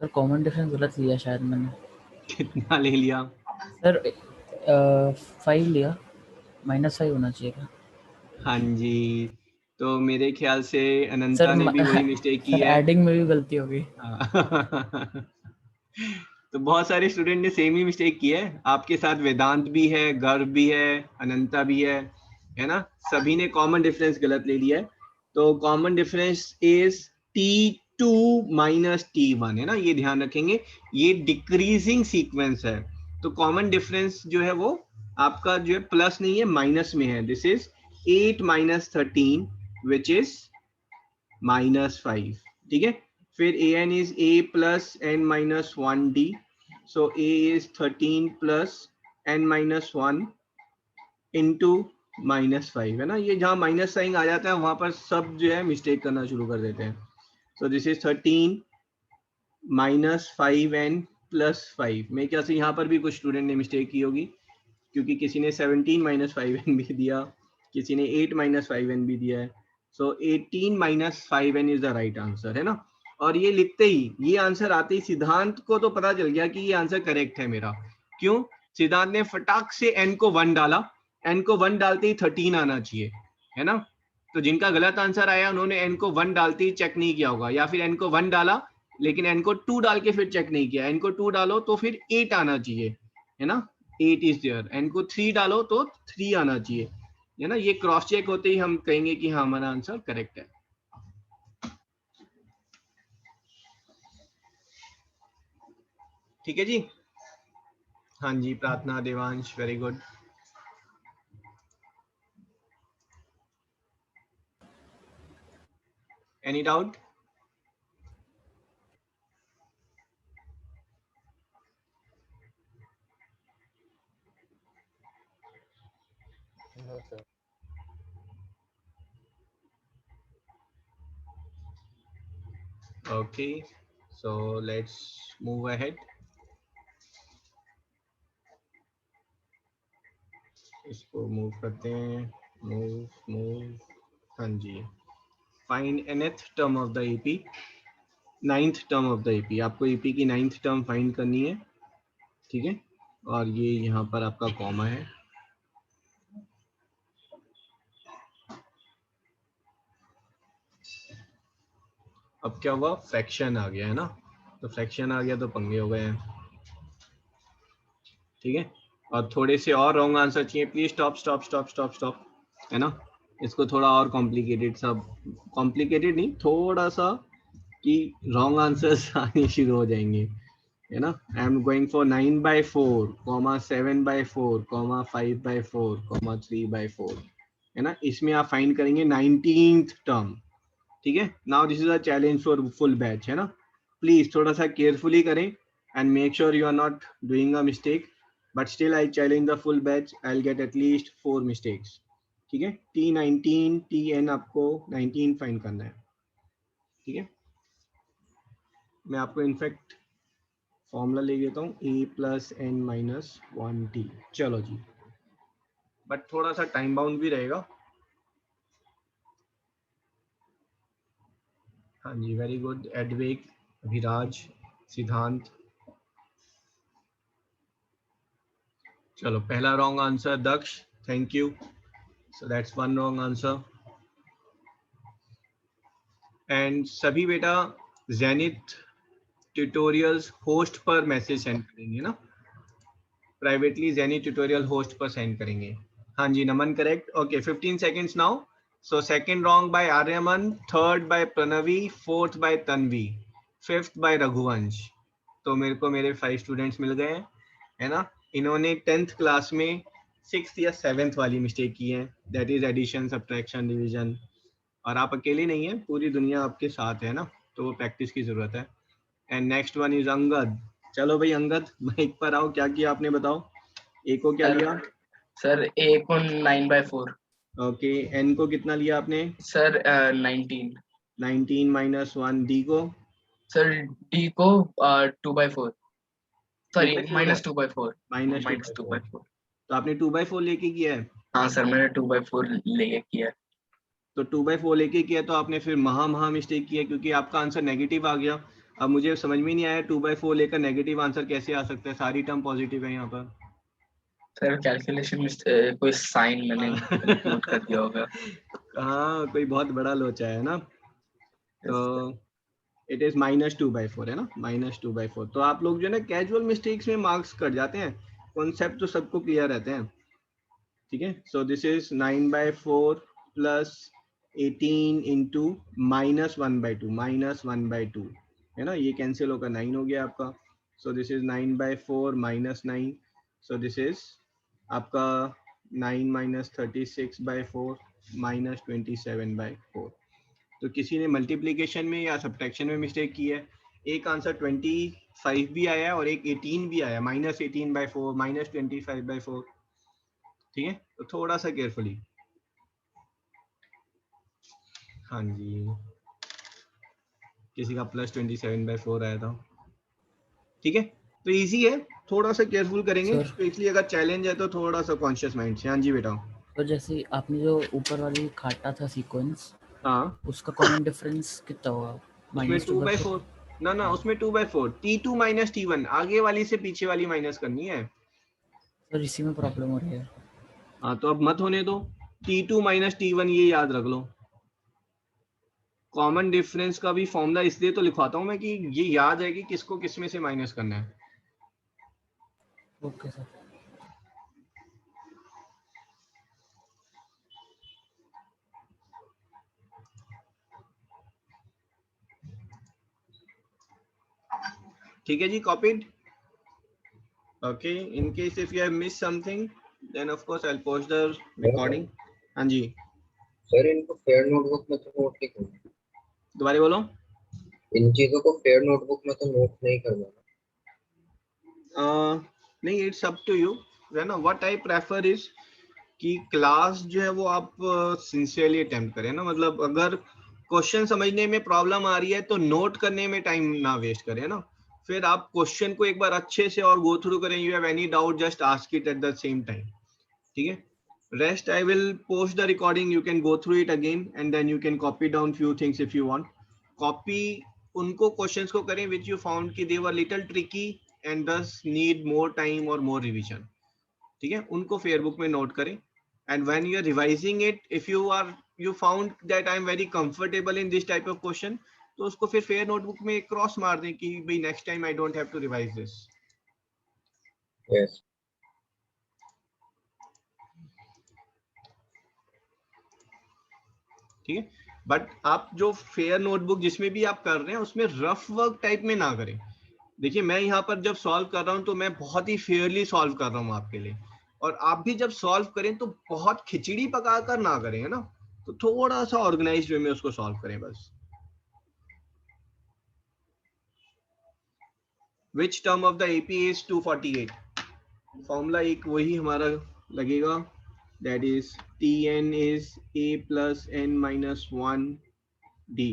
सर कॉमन डिफरेंस गलत लिया शायद मैंने। कितना ले लिया सर 5 लिया, -5 होना चाहिए था। हाँ जी, तो मेरे ख्याल से अनंता ने भी वही मिस्टेक की सर है। एडिंग में भी गलती हो गई। तो बहुत सारे स्टूडेंट ने सेम ही मिस्टेक की है, आपके साथ वेदांत भी है, गर्व भी है, अनंता भी है ना, सभी ने कॉमन डिफरेंस गलत ले लिया है। तो common difference is T2 minus T1, है ना, ये ध्यान रखेंगे, ये डिक्रीजिंग सीक्वेंस है। तो कॉमन डिफरेंस जो है वो आपका जो है प्लस नहीं है, माइनस में है। This is 8 minus 13 which is -5। ठीक है, फिर an is a plus n minus 1d, so a is 13 plus n minus 1 into -5, है ना। ये जहाँ माइनस साइन आ जाता है वहां पर सब जो है मिस्टेक करना शुरू कर देते हैं। सो this is 13 minus 5n plus 5। मेरे ख्याल से यहाँ पर भी कुछ स्टूडेंट ने मिस्टेक की होगी। क्योंकि किसी ने 17 माइनस 5n भी दिया, किसी ने 8 माइनस 5n भी दिया है। सो 18 minus 5n is the right answer, है ना। और ये लिखते ही, ये आंसर आते ही सिद्धांत को तो पता चल गया कि ये आंसर करेक्ट है मेरा। क्यों? सिद्धांत ने फटाक से n को 1 डाला, n को 1 डालते ही 13 आना चाहिए, है ना। तो जिनका गलत आंसर आया उन्होंने n को 1 डालते ही चेक नहीं किया होगा, या फिर n को 1 डाला लेकिन n को 2 डाल के फिर चेक नहीं किया। n को 2 डालो तो फिर 8 आना चाहिए, है ना, 8 इज देयर। n को 3 डालो तो 3 आना चाहिए, है ना। ये क्रॉस चेक होते ही हम कहेंगे कि हाँ हमारा आंसर करेक्ट है। ठीक है जी। हाँ जी, Prarthana, Devansh, very good. Any doubt? No, sir. Okay, so let's move ahead. इसको मूव करते हैं, मूव। हाँ जी, find nth term of the AP, 9th term of the AP. आपको एपी की 9th टर्म फाइंड करनी है, ठीक है। और ये यहाँ पर आपका कॉमा है। अब क्या हुआ, फ्रैक्शन आ गया है ना, तो फ्रैक्शन आ गया तो पंगे हो गए हैं, ठीक है। और थोड़े से और रॉन्ग आंसर चाहिए, प्लीज स्टॉप, है ना। इसको थोड़ा और कॉम्प्लिकेटेड, सब कॉम्प्लिकेटेड नहीं, थोड़ा सा कि रॉन्ग आंसर्स आने शुरू हो जाएंगे, है ना। आई एम गोइंग फॉर 9/4, 7/4, 5/4, 3/4, है ना। इसमें आप फाइंड करेंगे 19th टर्म, ठीक है। Now this is a challenge for full batch, है ना। प्लीज थोड़ा सा केयरफुली करें and make sure you are not doing a mistake, but still I challenge the full batch, I will get at least 4 mistakes, ठीक है। T19 TN आपको 19 find करना है, ठीक है। मैं आपको इनफैक्ट फॉर्मूला ले लेता हूँ, a + n - 1t। चलो जी, बट थोड़ा सा टाइम बाउंड भी रहेगा। हाँ जी, वेरी गुड, एडवेक, अभिराज, सिद्धांत। चलो, पहला wrong answer Daksh, thank you. So that's 1 wrong answer. And सभी बेटा जेनिथ ट्यूटोरियल्स होस्ट पर मैसेज सेंड करेंगे ना, प्राइवेटली जेनिथ ट्यूटोरियल होस्ट पर सेंड करेंगे। हाँ जी, Naman correct, okay, 15 seconds now. So second wrong by Aryaman, third by Pranavi, fourth by Tanvi, fifth by Raghuvansh. तो मेरे को मेरे 5 स्टूडेंट्स मिल गए हैं, है ना। इन्होंने 10th क्लास में 6th या 7th वाली मिस्टेक की है, that is addition, subtraction, division. और आप अकेले नहीं है, पूरी दुनिया आपके साथ है ना, तो वो प्रैक्टिस की जरूरत है। And next one is Angad. चलो भाई अंगद, माइक पर आओ, क्या किया आपने बताओ। ए को क्या लिया सर? ए को 9/4। ओके, एन को कितना लिया आपने सर 19। 19 - 1, डी को सर डी को 2/4, सॉरी -2/4, -2/4। तो आपने 2/4 लेके किया है। हाँ सर, मैंने 2/4 लेके किया। तो 2/4 लेके किया तो आपने फिर महा मिस्टेक किया, क्योंकि आपका आंसर नेगेटिव आ गया। अब मुझे समझ में नहीं आया 2/4 लेकर नेगेटिव आंसर कैसे आ सकता है, सारी टर्म पॉजिटिव है यहाँ पर। सर कैलकुलेशन में कोई साइन मैंने नोट कर दिया होगा। हाँ, कोई बहुत बड़ा लोचा है ना। तो इट इज -2/4, है ना, -2/4। तो आप लोग जो है ना कैजुअल मिस्टेक्स में मार्क्स कट जाते हैं, कॉन्सेप्ट तो सबको क्लियर रहते हैं, ठीक है। सो दिस इज 9/4 + 18 × -1/2, है ना। ये कैंसिल होकर 9 हो गया आपका। सो this is 9/4 - 9। So this is आपका 9 - 36/4 -27/4। तो किसी ने मल्टीप्लिकेशन में या सब्ट्रैक्शन में मिस्टेक की है। एक आंसर 25 भी आया और एक 18 भी आया, -18/4 -25/4, ठीक है। तो थोड़ा सा केयरफुली। हाँ जी, किसी का +27/4 आया था, ठीक है। तो इजी है, थोड़ा सा केयरफुल करेंगे सर। तो इसलिए अगर चैलेंज है तो थोड़ा सा कॉन्शियस माइंड से। हाँ जी बेटा। तो जैसे आपने जो ऊपर वाली काटा था सीक्वेंस, हाँ उसका कॉमन डिफरेंस कितना होगा? उसमें -2/4 2/4 ना उसमें 2/4 T2 माइनस T1 आगे वाली से पीछे वाली माइनस करनी है। सर इसी में प्रॉब्लम हो रही है। हाँ तो अब मत होने दो, T2 माइनस T1 ये याद रख लो। कॉमन डिफरेंस का भी फॉर्मूला इसलिए तो लिखवाता हूँ मैं कि ये याद है कि किसको किस में से माइनस करना है। Okay sir. ठीक है जी, copied. Okay, in case if you have miss something then of course I will post the recording. हाँ जी सर इनको फेयर नोटबुक में तो नोट नहीं करना। दोबारा बोलो। इन चीजों को फेयर नोटबुक में तो नोट नहीं करना। नहीं, इट्स अप टू यू, है ना। व्हाट आई प्रेफर इज कि क्लास जो है वो आप सिंसियरली अटेम्प्ट करें ना, मतलब अगर क्वेश्चन समझने में प्रॉब्लम आ रही है तो नोट करने में टाइम ना वेस्ट करें ना, फिर आप क्वेश्चन को एक बार अच्छे से और गो थ्रू करें। You have any doubt just ask it at the same time, ठीक है। Rest I will post the recording, you can go through it again and then you can copy down few things if you want. Copy उनको questions को करें which you found कि they were little tricky and thus need more time और more revision, ठीक है, उनको fair book में note करें। And when you are revising it, if you found that I am very comfortable in this type of question, तो उसको फिर fair notebook में क्रॉस मार दें कि भाई next time I don't have to revise this. Yes ठीक है, बट आप जो फेयर नोटबुक जिसमें भी आप कर रहे हैं उसमें रफ वर्क टाइप में ना करें। देखिए मैं यहाँ पर जब सॉल्व कर रहा हूँ तो मैं बहुत ही फेयरली सॉल्व कर रहा हूँ आपके लिए, और आप भी जब सॉल्व करें तो बहुत खिचड़ी पका कर ना करें, है ना। तो थोड़ा सा ऑर्गेनाइज्ड वे में उसको सॉल्व करें बस। Which term of the AP is 248? Formula एक वही हमारा लगेगा, that is Tn is a plus n minus 1 d।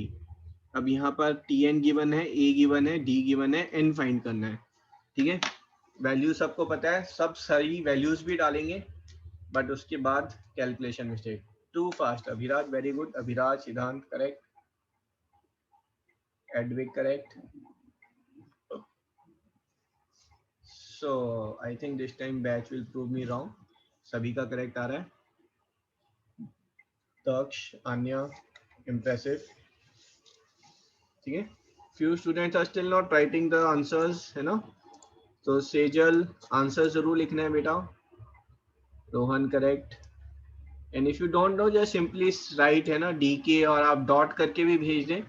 अब यहाँ पर Tn गिवन है, a गिवन है, d गिवन है, n फाइंड करना है, ठीक है। वैल्यू सबको पता है, सब सही वैल्यूज भी डालेंगे, बट उसके बाद calculation mistake. Too fast Abhiraj, very good Abhiraj. Siddhant correct, Advik correct. So I think this time batch will prove me wrong. सभी का करेक्ट आ रहा है। तक्ष, अन्य, impressive, ठीक है। Few students are still not writing the answers, है ना। तो सेजल आंसर जरूर लिखना है बेटा। Rohan correct. And if you don't know just simply write, है ना, DK, और आप डॉट करके भी भेज दें,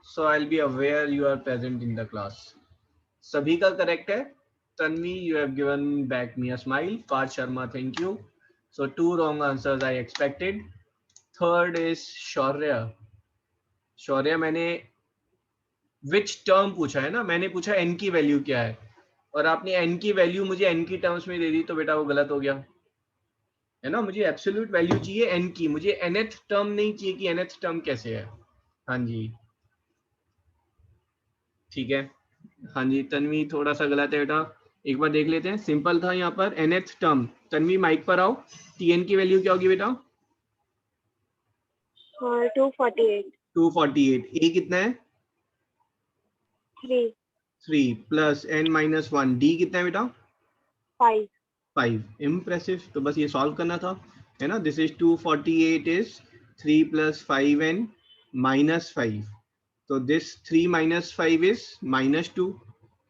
so I'll be aware you are present in the class. सभी का करेक्ट है। Tanvi, you have given back me a smile. Parth Sharma, thank you. So 2 wrong answers I expected. Third is Shaurya. Shaurya, मैंने which term पूछा है ना, मैंने पूछा n की वैल्यू क्या है, और आपने n की वैल्यू मुझे n की टर्म्स में दे दी, तो बेटा वो गलत हो गया, है ना। मुझे एब्सोल्यूट वैल्यू चाहिए n की, मुझे nth टर्म नहीं चाहिए कि nth टर्म कैसे है। हाँ जी ठीक है। हाँ जी तन्वी थोड़ा सा गलत है बेटा, एक बार देख लेते हैं। सिंपल था यहाँ पर nth टर्म। तन्वी माइक पर आओ, Tn की वैल्यू क्या होगी बेटा? 248। 248। a कितना है? 3 प्लस n माइनस 1। d कितना है बेटा? 5। इम्प्रेसिव। तो बस ये सॉल्व करना था, है ना। This is 248 is 3 plus 5n minus 5। तो दिस 3 माइनस 5 इज -2,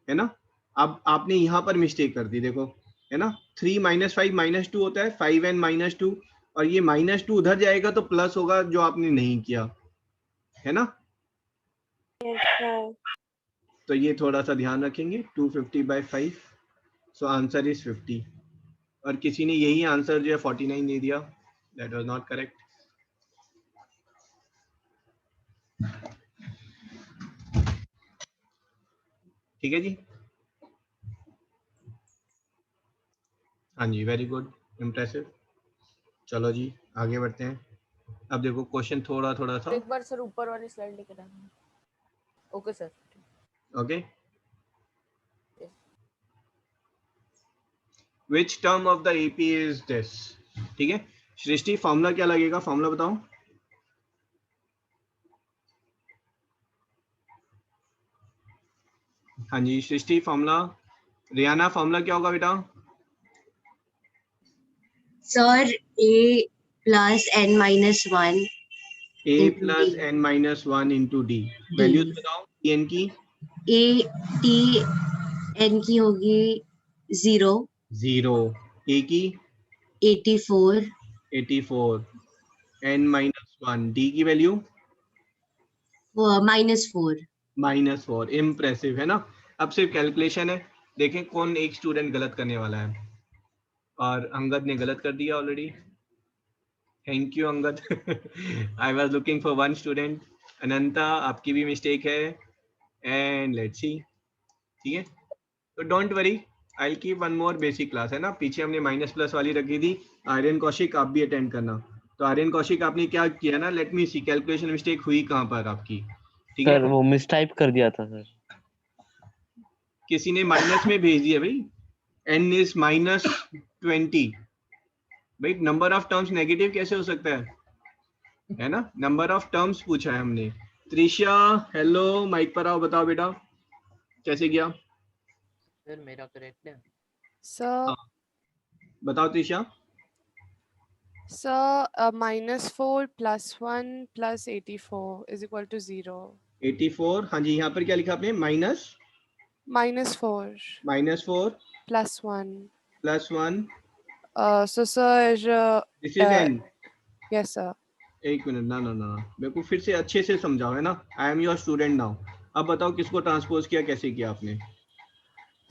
है ना। अब आपने यहाँ पर मिस्टेक कर दी, देखो, है ना। 3 माइनस 5 -2 होता है, 5n -2, और ये -2 उधर जाएगा तो प्लस होगा, जो आपने नहीं किया, है ना। तो ये थोड़ा सा ध्यान रखेंगे। 250/5, सो आंसर इज 50। और किसी ने यही आंसर जो है 49 दे दिया, दैट वाज नॉट करेक्ट। ठीक है जी। हाँ जी वेरी गुड, इम्प्रेसिव। चलो जी आगे बढ़ते हैं। अब देखो क्वेश्चन थोड़ा सा, एक बार सर ऊपर वाली स्लाइड लेकर आना। Okay sir. Okay. which term of the AP is this? ठीक है, सृष्टि फॉर्मूला क्या लगेगा, फॉर्मूला बताओ। हाँ जी सृष्टि फॉर्मूला। रियाना फॉर्मूला क्या होगा बेटा? Sir, A plus n minus 1 A into plus D. n minus 1 into D। D. Values बताओ n की। A T n की होगी 0, 0, A की 84, 84, n minus 1, D की वैल्यू -4. -4। इम्प्रेसिव है ना। अब सिर्फ कैलकुलेशन है, देखें कौन एक स्टूडेंट गलत करने वाला है। और अंगद ने गलत कर दिया already. Thank you Angad. I was looking for one student. Ananta आपकी भी मिस्टेक है। एंड लेट्स सी, ठीक है, तो don't worry, I will keep one more basic class, है ना। पीछे हमने माइनस प्लस वाली रखी थी। आर्यन कौशिक आप भी अटेंड करना। तो आर्यन कौशिक आपने क्या किया ना, लेट मी सी कैलकुलेशन मिस्टेक हुई कहाँ पर आपकी, ठीक है। सर वो मिसटाइप कर दिया था सर। किसी ने माइनस में भेज दिया भाई, n इज -20। भाई नंबर ऑफ टर्म्स नेगेटिव कैसे हो सकता है ना। नंबर ऑफ टर्म्स पूछा है हमने। त्रिशा हेलो, माइक पर आओ, बताओ बेटा कैसे गया। सर मेरा करेक्ट है। सर बताओ Trisha. Sir -4 + 1 + 84 is equal to 0. 84, हाँ जी, यहाँ पर क्या लिखा आपने, -4 -4 + 1. + 1। So sir, this is n। yes sir. एक मिनट, ना ना ना, मेरे को फिर से अच्छे से समझाओ, है ना। I am your student now. अब बताओ किसको ट्रांसपोज किया, कैसे किया आपने।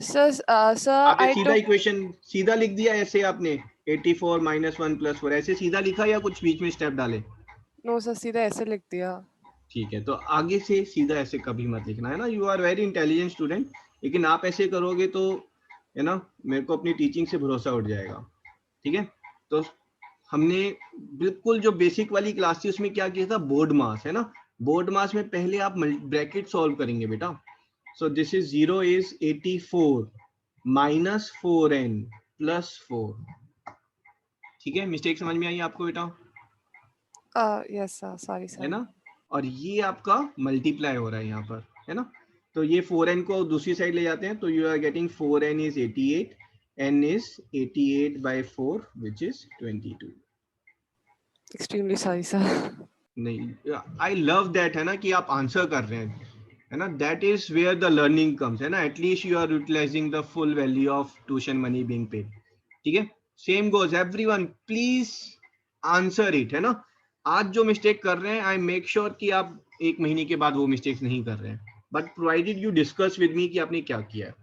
Sir, आपने I सीधा took इक्वेशन सीधा लिख दिया ऐसे आपने, 84 - 1 + 4 ऐसे सीधा लिखा या कुछ बीच में स्टेप डाले। no sir सीधा ऐसे लिख दिया। ठीक है, तो आगे से सीधा ऐसे कभी मत लिखना, है ना। You are very intelligent student, लेकिन आप ऐसे करोगे तो, है ना, मेरे को अपनी टीचिंग से भरोसा उठ जाएगा, ठीक है। तो हमने बिल्कुल जो बेसिक वाली क्लास थी उसमें क्या किया था, बोर्ड मास, है ना। बोर्ड मास में पहले आप ब्रैकेट सॉल्व करेंगे बेटा। सो दिस इज 0 इज 84 - 4n + 4, ठीक है। मिस्टेक समझ में आई आपको बेटा, yes sir, sorry है sir. ना। और ये आपका मल्टीप्लाई हो रहा है यहाँ पर, है ना। तो ये 4n को दूसरी साइड ले जाते हैं, तो you are getting 4n is 88, n is 88/4 which is 22। Extremely sorry sir. नहीं, आई लव दैट, है ना, कि आप आंसर कर रहे हैं, है ना। That is where the learning comes, है ना। At least you are utilizing the full value of tuition money being paid, ठीक है। Same goes everyone, please answer it, है ना। आज जो मिस्टेक कर रहे हैं, आई मेक श्योर कि आप 1 महीने के बाद वो मिस्टेक्स नहीं कर रहे हैं, but provided you discuss with me कि आपने क्या किया है,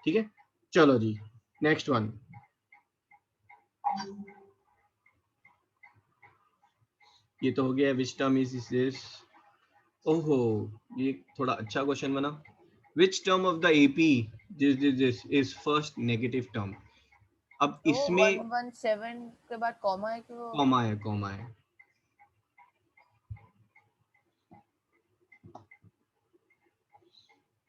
ठीक है। चलो जी, नेक्स्ट वन। ये तो हो गया, विच टर्म इज दिस। ओहो, ये थोड़ा अच्छा क्वेश्चन बना। Which term of the AP this is first negative term. अब इसमें 117 के बाद कॉमा है कि वो कॉमा है, कॉमा है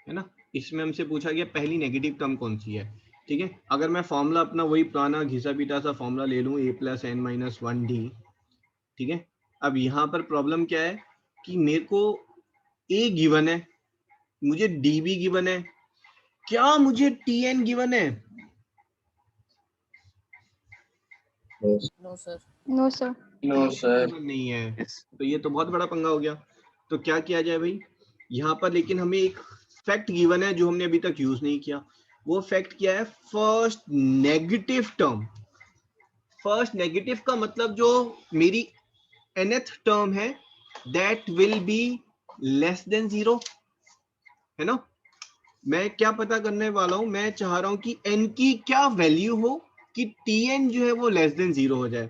ना। इसमें हमसे पूछा गया पहली नेगेटिव टर्म कौन सी है, ठीक है। अगर मैं फॉर्मूला अपना वही पुराना घिसा पीटा सा फॉर्मूला ले लूं, a + n - 1d, ठीक है। अब यहाँ पर प्रॉब्लम क्या है कि मेरे को a गिवन है, मुझे d भी गिवन है, क्या मुझे tn गिवन है? No sir. No sir. नहीं है, तो ये तो बहुत बड़ा पंगा हो गया। तो क्या किया जाए भाई, यहाँ पर लेकिन हमें एक फैक्ट गिवन है जो हमने अभी तक यूज नहीं किया। वो फैक्ट क्या है, first negative term. First negative का मतलब जो मेरी nth टर्म है, that will B less than 0, है ना। मैं क्या पता करने वाला हूं, मैं चाह रहा हूं कि n की क्या वैल्यू हो कि tn जो है वो लेस देन 0 हो जाए।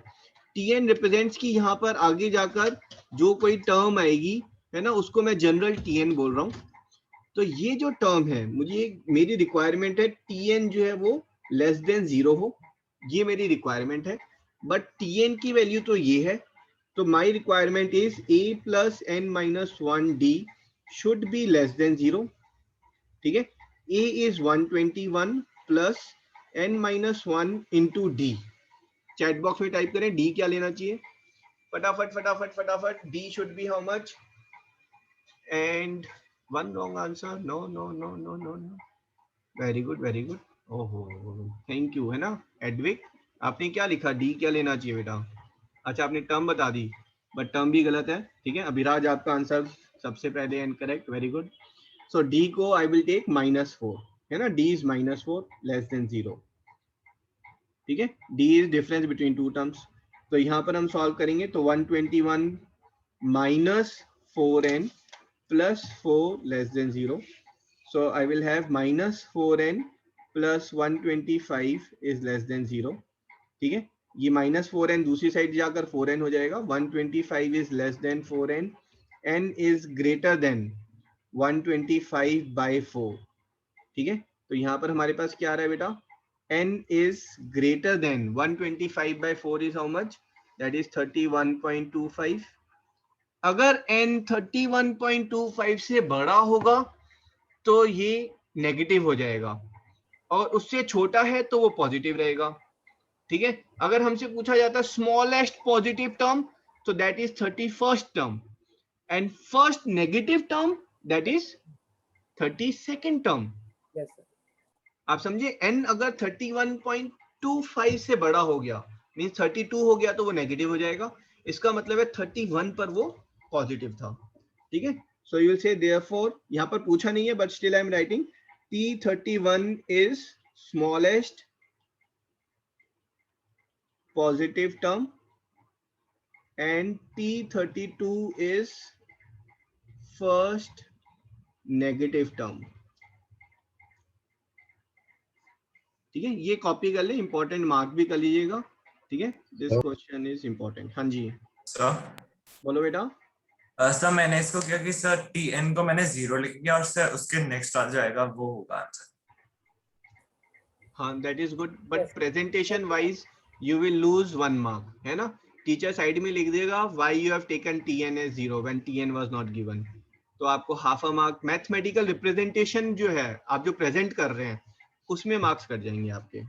tn रिप्रेजेंट्स कि यहाँ पर आगे जाकर जो कोई टर्म आएगी, है ना, उसको मैं जनरल tn बोल रहा हूँ। तो ये जो टर्म है, मुझे मेरी रिक्वायरमेंट है tn जो है वो लेस देन 0 हो, ये मेरी रिक्वायरमेंट है। बट tn की वैल्यू तो ये है, तो my requirement is a + n - 1d should be less than 0, ठीक है। a इज 121 + n-1 into d. Chat box में टाइप करें डी क्या लेना चाहिए, फटाफट फटाफट फटाफट। D should be how much, and one wrong answer, no no no no no no, very good very good, ओहो थैंक यू, है ना एडविक, आपने क्या लिखा, डी क्या लेना चाहिए बेटा। अच्छा आपने टर्म बता दी, बट टर्म भी गलत है, ठीक है। अभिराज आपका आंसर सबसे पहले इनकरेक्ट, वेरी गुड। सो डी को आई विल टेक -4, है ना, डी इज -4 लेस देन 0, ठीक है। D is difference between to terms. तो यहाँ पर हम सॉल्व करेंगे तो 121 minus 4n plus 4 less than 0। So I will have -4n plus 125 is less than 0, ठीक है। ये -4n दूसरी साइड जाकर 4n हो जाएगा, 125 is less than 4n, n is greater than 125 by 4, ठीक है। तो यहाँ पर हमारे पास क्या आ रहा है बेटा, n is greater than 125 by 4 is how much, that is 31.25। अगर n 31.25 से बड़ा होगा तो ये नेगेटिव हो जाएगा, और उससे छोटा है तो वो पॉजिटिव रहेगा, ठीक है। अगर हमसे पूछा जाता है स्मॉलेस्ट पॉजिटिव टर्म, तो that is 31st term, and first negative term that is 32nd term. आप समझे, n अगर 31.25 से बड़ा हो गया, मींस 32 हो गया तो वो नेगेटिव हो जाएगा, इसका मतलब है 31 पर वो पॉजिटिव था, ठीक है। So you will say therefore, यहाँ पर पूछा नहीं है, but still I am writing T31 is smallest positive term and T32 is first negative term, ठीक है। ये कॉपी कर ले, इंपॉर्टेंट मार्क भी कर लीजिएगा, ठीक है। This question is important. हाँ जी सर बोलो बेटा। सर मैंने इसको किया कि सर tn को मैंने 0 लिख दिया और सर उसके नेक्स्ट आ जाएगा वो होगा आंसर। हाँ that is good, but presentation wise you will lose 1 mark, है ना। टीचर साइड में लिख देगा why you have taken tn as 0 when tn was not given, तो आपको half a mark. Mathematical representation जो है आप जो प्रेजेंट कर रहे हैं उसमें मार्क्स कट जाएंगे आपके।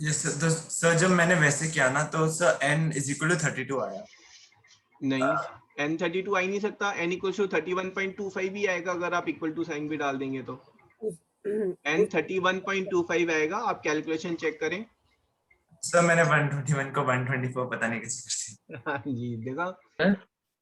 तो सर जब मैंने वैसे किया ना तो सर n = 32 आया। नहीं n 32 आ ही नहीं सकता, n = 31.25 ही आएगा अगर आप इक्वल टू साइन भी डाल देंगे तो n 31.25 आएगा। आप कैलकुलेशन चेक करें। सर मैंने 121 को 124 पता नहीं कैसे करते। हाँ जी देखा।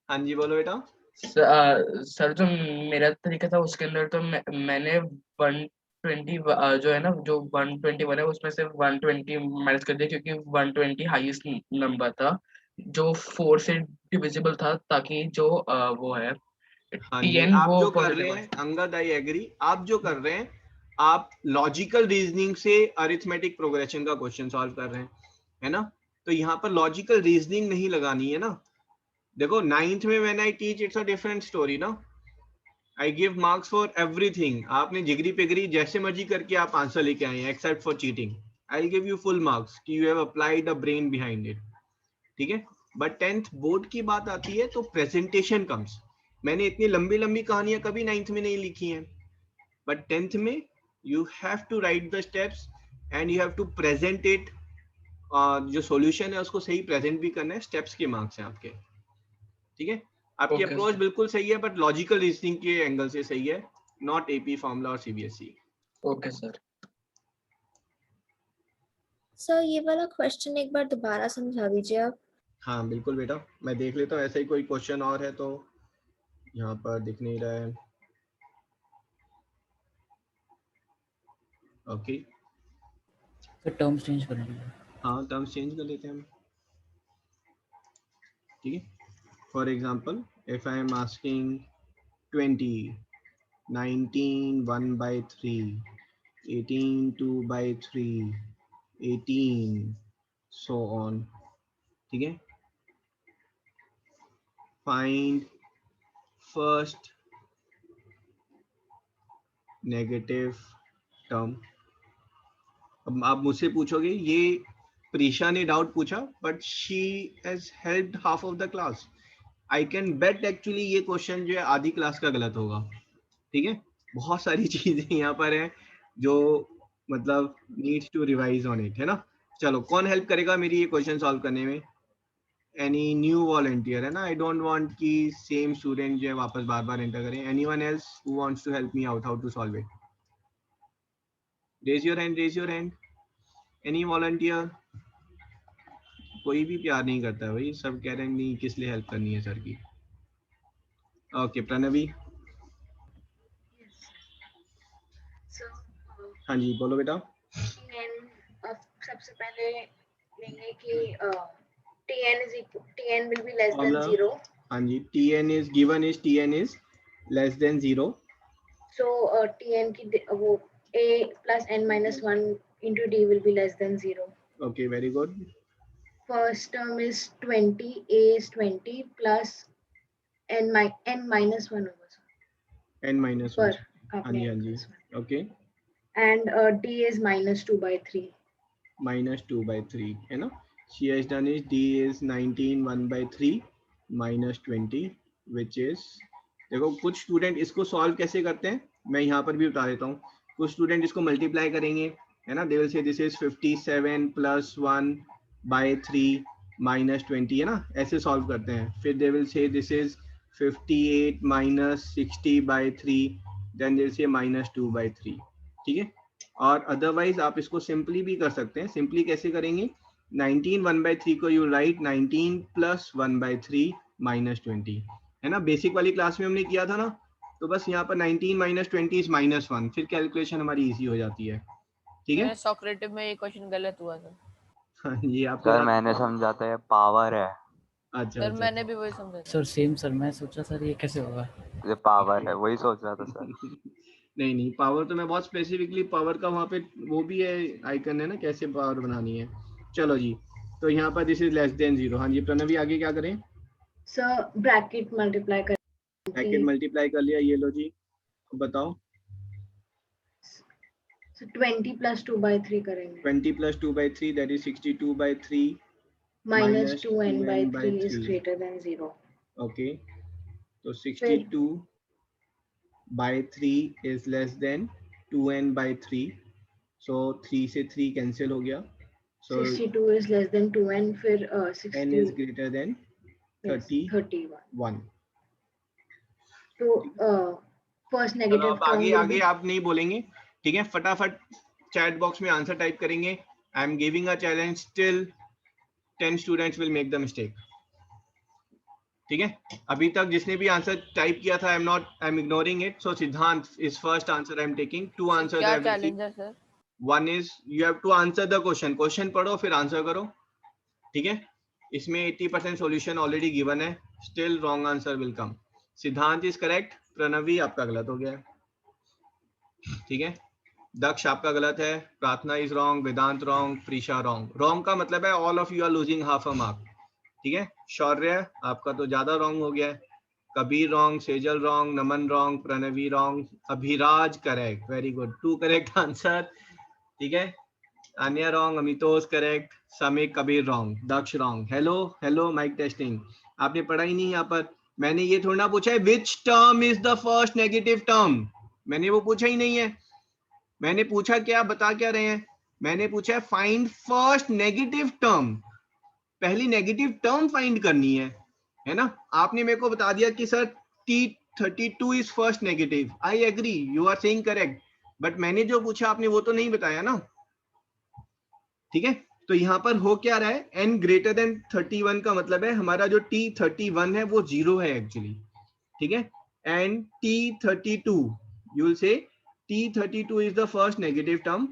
हाँ जी बोलो बेटा। सर जो मेरा तरीका था उसके अंदर तो मैंने 120 जो है ना, जो 121 है उसमें से 120 माइनस कर दिया, क्योंकि 120 हाईएस्ट नंबर था जो 4 से डिविजिबल था, ताकि जो वो है हाँ जी, tn आप वो जो कर रहे पॉजिटिव हैं अंगद, आई एग्री, आप जो कर रहे हैं आप लॉजिकल रीजनिंग से अरिथमेटिक प्रोग्रेशन का क्वेश्चन सॉल्व कर रहे हैं, है ना। तो यहाँ पर लॉजिकल रीजनिंग नहीं लगानी है ना। देखो 9th में when I teach it's a different story ना, I give marks for everything. आपने जिगरी पिगरी जैसे मर्जी करके आप आंसर लेके आए हैं except for cheating, I give you full marks कि you have applied a brain behind it, ठीक है। बट 10th बोर्ड की बात आती है तो प्रेजेंटेशन कम्स। मैंने इतनी लंबी लंबी कहानियां कभी 9th में नहीं लिखी हैं, बट 10th में you have to write the steps and you have to present it. जो सॉल्यूशन है उसको सही प्रेजेंट भी करना है, स्टेप्स के मार्क्स हैं आपके, ठीक है। आपकी Okay, अप्रोच sir. बिल्कुल सही है, बट लॉजिकल रीजनिंग के एंगल से सही है, नॉट एपी फॉर्मूला और सीबीएसई। Okay sir. सर ये वाला क्वेश्चन एक बार दोबारा समझा दीजिए आप। हाँ बिल्कुल बेटा, मैं देख लेता हूँ ऐसा ही कोई क्वेश्चन और है तो। यहाँ पर दिख नहीं रहा है, ओके। तो टर्म्स चेंज करेंगे। हाँ टर्म्स चेंज कर लेते हैं हम, ठीक है। For example if I am asking 20, 19 1/3, 18 2/3, 18 so on, ठीक है। Find first negative term. अब आप मुझसे पूछोगे ये प्रीशा ने डाउट पूछा, but she has helped half of the class. I can bet actually ये क्वेश्चन जो है आधी क्लास का गलत होगा, ठीक है। बहुत सारी चीजें यहाँ पर हैं, जो मतलब needs to revise on it, है ना। चलो कौन हेल्प करेगा मेरी ये क्वेश्चन सॉल्व करने में? एनी न्यू वॉलंटियर, है ना। आई डोंट वांट कि सेम स्टूडेंट जो है वापस बार बार एंटर करें. Anyone else who wants to help me out how to solve it? Raise your hand, raise your hand. Any volunteer? कोई भी प्यार नहीं करता भाई, सब कह रहे हैं नहीं किस लिए हेल्प करनी है सर की. ओके प्रणवी. हाँ जी बोलो बेटा. सबसे पहले लेंगे कि tn will be less than 0. हाँ जी, tn is given is tn is less than 0. So tn की वो a plus n minus 1 into d will be less than 0. Okay, very good. First term is 20, a is 20 plus n minus 1 over. n minus 1. हाँ जी, हाँ जी. Okay. And d is minus 2 by 3. Minus 2 by 3, है ना. She has done is d is 19 1 by 3 minus 20 which is, देखो कुछ student इसको solve कैसे करते हैं मैं यहाँ पर भी बता देता हूँ. कुछ स्टूडेंट इसको मल्टीप्लाई करेंगे, है ना. दे will say this is 57 plus 1 by 3 minus 20, है ना. ऐसे सॉल्व करते हैं. फिर they will say this is 58 minus 60 by 3, then they will say minus 2 by 3. ठीक है. और अदरवाइज आप इसको सिंपली भी कर सकते हैं. सिंपली कैसे करेंगे? 19 1 by 3 को you right 19 plus 1 by 3 minus 20, है ना. बेसिक वाली क्लास में हमने किया था ना. तो बस यहाँ पर 19 minus 20 is minus 1. फिर कैलकुलेशन हमारी इजी हो जाती है. ठीक है. सोक्रेटिव में ये क्वेश्चन गलत हुआ था. हाँ ये आपको सर मैंने समझा था ये पावर है. अच्छा सर मैंने भी वही समझा. सर सेम सर, मैं सोचा सर ये कैसे होगा. ये पावर है, वही सोच रहा था सर. नहीं पावर तो मैं बहुत स्पेसिफिकली पावर का वहाँ पे वो भी है आइकन है ना, कैसे पावर बनानी है. चलो जी, तो यहाँ पर दिस इज लेस देन 0. हाँ जी प्रणवी आगे क्या करें? सर ब्रैकेट मल्टीप्लाई कर. ब्रैकेट मल्टीप्लाई कर लिया. ये लो जी, बताओ. So 20 plus 2 by 3 करेंगे. 20 plus 2 by 3 that is 62 by 3 minus 2n by 3 is greater than 0. Okay, so 62 by 3 is less than 2n by 3. So 3 से 3 cancel हो गया. So 62 is less than 2n. फिर 60 n is greater than 31. तो first negative term आगे आप नहीं बोलेंगे. ठीक है, फटाफट चैट बॉक्स में आंसर टाइप करेंगे. I am giving a challenge. Still 10 students will make the mistake. ठीक है, अभी तक जिसने भी आंसर टाइप किया था I am ignoring it. So Siddhant is first answer. I am taking 2 answers. क्या चैलेंज है sir? One is you have to answer the question पढ़ो फिर आंसर करो. ठीक है, इसमें 80% सॉल्यूशन ऑलरेडी गिवन है. Still wrong answer will come. Siddhant is correct. Pranavi आपका गलत हो गया है. ठीक है, दक्ष आपका गलत है. Prarthana is wrong. Vedant wrong. Preesha wrong. Wrong का मतलब है all of you are losing half a mark. ठीक है, शौर्य आपका तो ज्यादा रॉन्ग हो गया है. Kabir wrong. Sejal wrong. Naman wrong. Pranavi wrong. Abhiraj correct. Very good. 2 correct answer. ठीक है, अन्य wrong. Amitosh correct. Samik Kabir wrong. Daksh wrong. Hello mic testing. आपने पढ़ा ही नहीं. यहाँ पर मैंने ये थोड़ा ना पूछा है which term is the first negative term. मैंने वो पूछा ही नहीं है. मैंने पूछा क्या, बता क्या रहे हैं? मैंने पूछा है फाइंड फर्स्ट नेगेटिव टर्म. पहली नेगेटिव टर्म फाइंड करनी है ना. आपने मेरे को बता दिया कि sir T32 is first negative. I agree, you are saying correct. But मैंने जो पूछा आपने वो तो नहीं बताया ना. ठीक है, तो यहाँ पर हो क्या रहा है? n ग्रेटर देन 31 का मतलब है हमारा जो T31 है वो 0 है एक्चुअली. ठीक है, and T32 you will say T32 is the first negative term.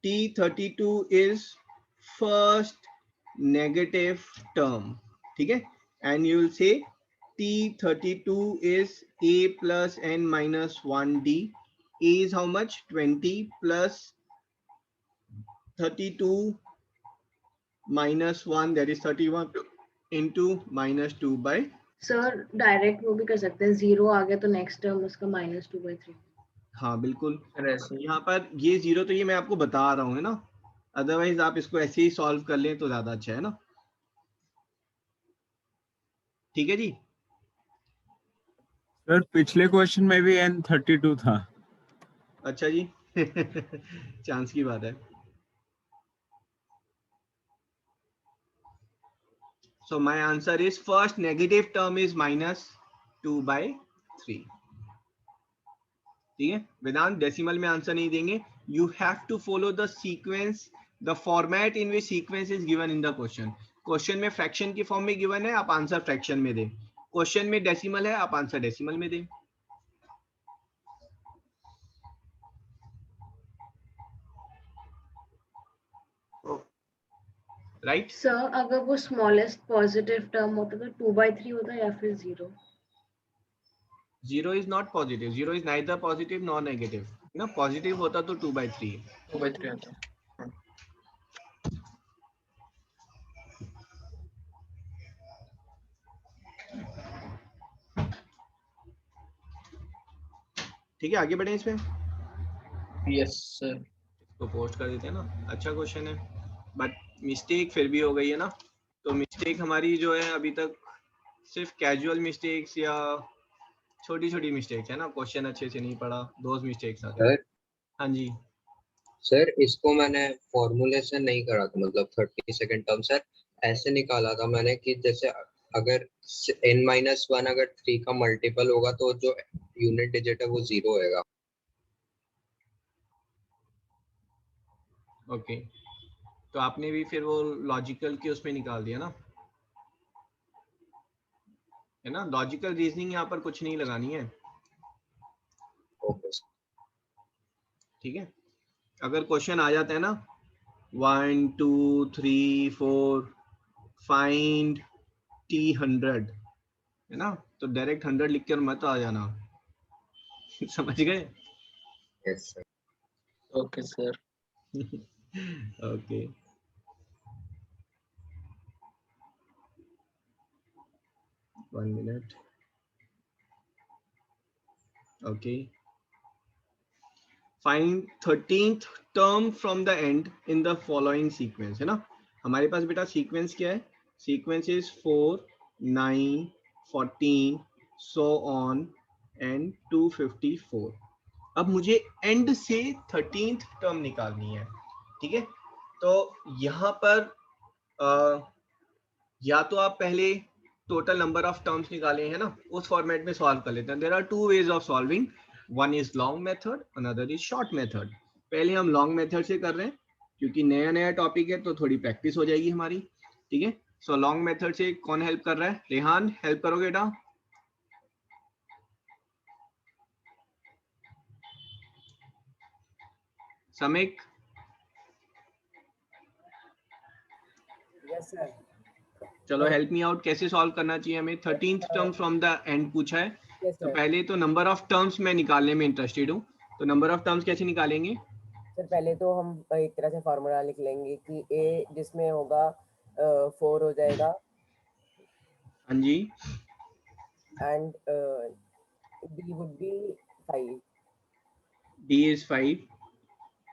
T32 is first negative term. ठीक है, and you will say T32 is a plus n minus 1d. A is how much? 20 plus 32 minus 1, that is 31 into minus 2 by. Sir direct वो भी कर सकते हैं. 0 आ गया तो next term उसका -2/3. हाँ बिल्कुल. यहाँ पर ये 0 तो ये मैं आपको बता रहा हूँ, है ना. अदरवाइज आप इसको ऐसे ही सॉल्व कर लें तो ज्यादा अच्छा है ना. ठीक है जी. सर पिछले क्वेश्चन में भी n32 था। अच्छा जी चांस की बात है। So my answer is first negative term is -2/3. ठीक है, वेदांत डेसिमल में आंसर नहीं देंगे। You have to follow the sequence, the format in which sequence is given in the question. Question में फ्रैक्शन की फॉर्म में गिवन है, आप आंसर फ्रैक्शन में दें। क्वेश्चन में डेसिमल है, आप आंसर डेसिमल में दें। राइट सर अगर वो स्मॉलेस्ट पॉजिटिव टर्म होता तो 2/3 होता या फिर 0? 0 is not positive, 0 is neither positive nor negative ना। पॉजिटिव होता तो 2/3 2/3 होता। ठीक है, आगे बढ़े इसमें। Yes sir. तो पोस्ट कर देते हैं ना। अच्छा क्वेश्चन है, बट मिस्टेक फिर भी हो गई है ना। तो मिस्टेक हमारी जो है अभी तक सिर्फ कैजुअल मिस्टेक्स या छोटी छोटी मिस्टेक्स है ना। क्वेश्चन अच्छे से नहीं पढ़ा, दोज मिस्टेक्स आते हैं। हाँ जी सर, इसको मैंने फॉर्मूलेशन नहीं करा था, मतलब 32nd टर्म सर ऐसे निकाला था मैंने कि जैसे अगर n-1 अगर 3 का मल्टीपल होगा तो जो यूनिट डिजिट है वो 0 होएगा। ओके, तो आपने भी फिर वो लॉजिकल के उसमें निकाल दिया ना, है ना। लॉजिकल रीजनिंग यहाँ पर कुछ नहीं लगानी है। ठीक है, अगर क्वेश्चन आ जाता है ना 1 2 3 4 फाइंड T100 है ना, तो डायरेक्ट 100 लिख कर मत आ जाना समझ गए। Yes sir. Okay sir. Okay, one minute. Okay, find 13th term from the and in the following sequence है ना। हमारे पास बेटा सीक्वेंस क्या है, sequence is 4 9 14 so on and 254। अब मुझे एंड से 13th टर्म निकालनी है। ठीक है, तो यहाँ पर या तो आप पहले टोटल नंबर ऑफ टर्म्स निकाले हैं ना, उस फॉर्मेट में सॉल्व कर लेते हैं। There are two ways of solving, one is long method, another is short method. पहले हम लॉन्ग मेथड से कर रहे हैं क्योंकि नया नया टॉपिक है तो थोड़ी प्रैक्टिस हो जाएगी हमारी। ठीक है, सो लॉन्ग मेथड से कौन हेल्प कर रहा है? रेहान हेल्प करोगे बेटा। समिक। Yes sir. चलो हेल्प मी आउट, कैसे सॉल्व करना चाहिए हमें? 13th term from the end पूछा है। Yes, तो sir. पहले तो नंबर ऑफ टर्म्स में निकालने में इंटरेस्टेड हूँ, तो नंबर ऑफ टर्म्स कैसे निकालेंगे? सर पहले तो हम एक तरह से फॉर्मूला लिख लेंगे कि ए जिसमें होगा 4 हो जाएगा हाँ जी, and D would be 5। D is 5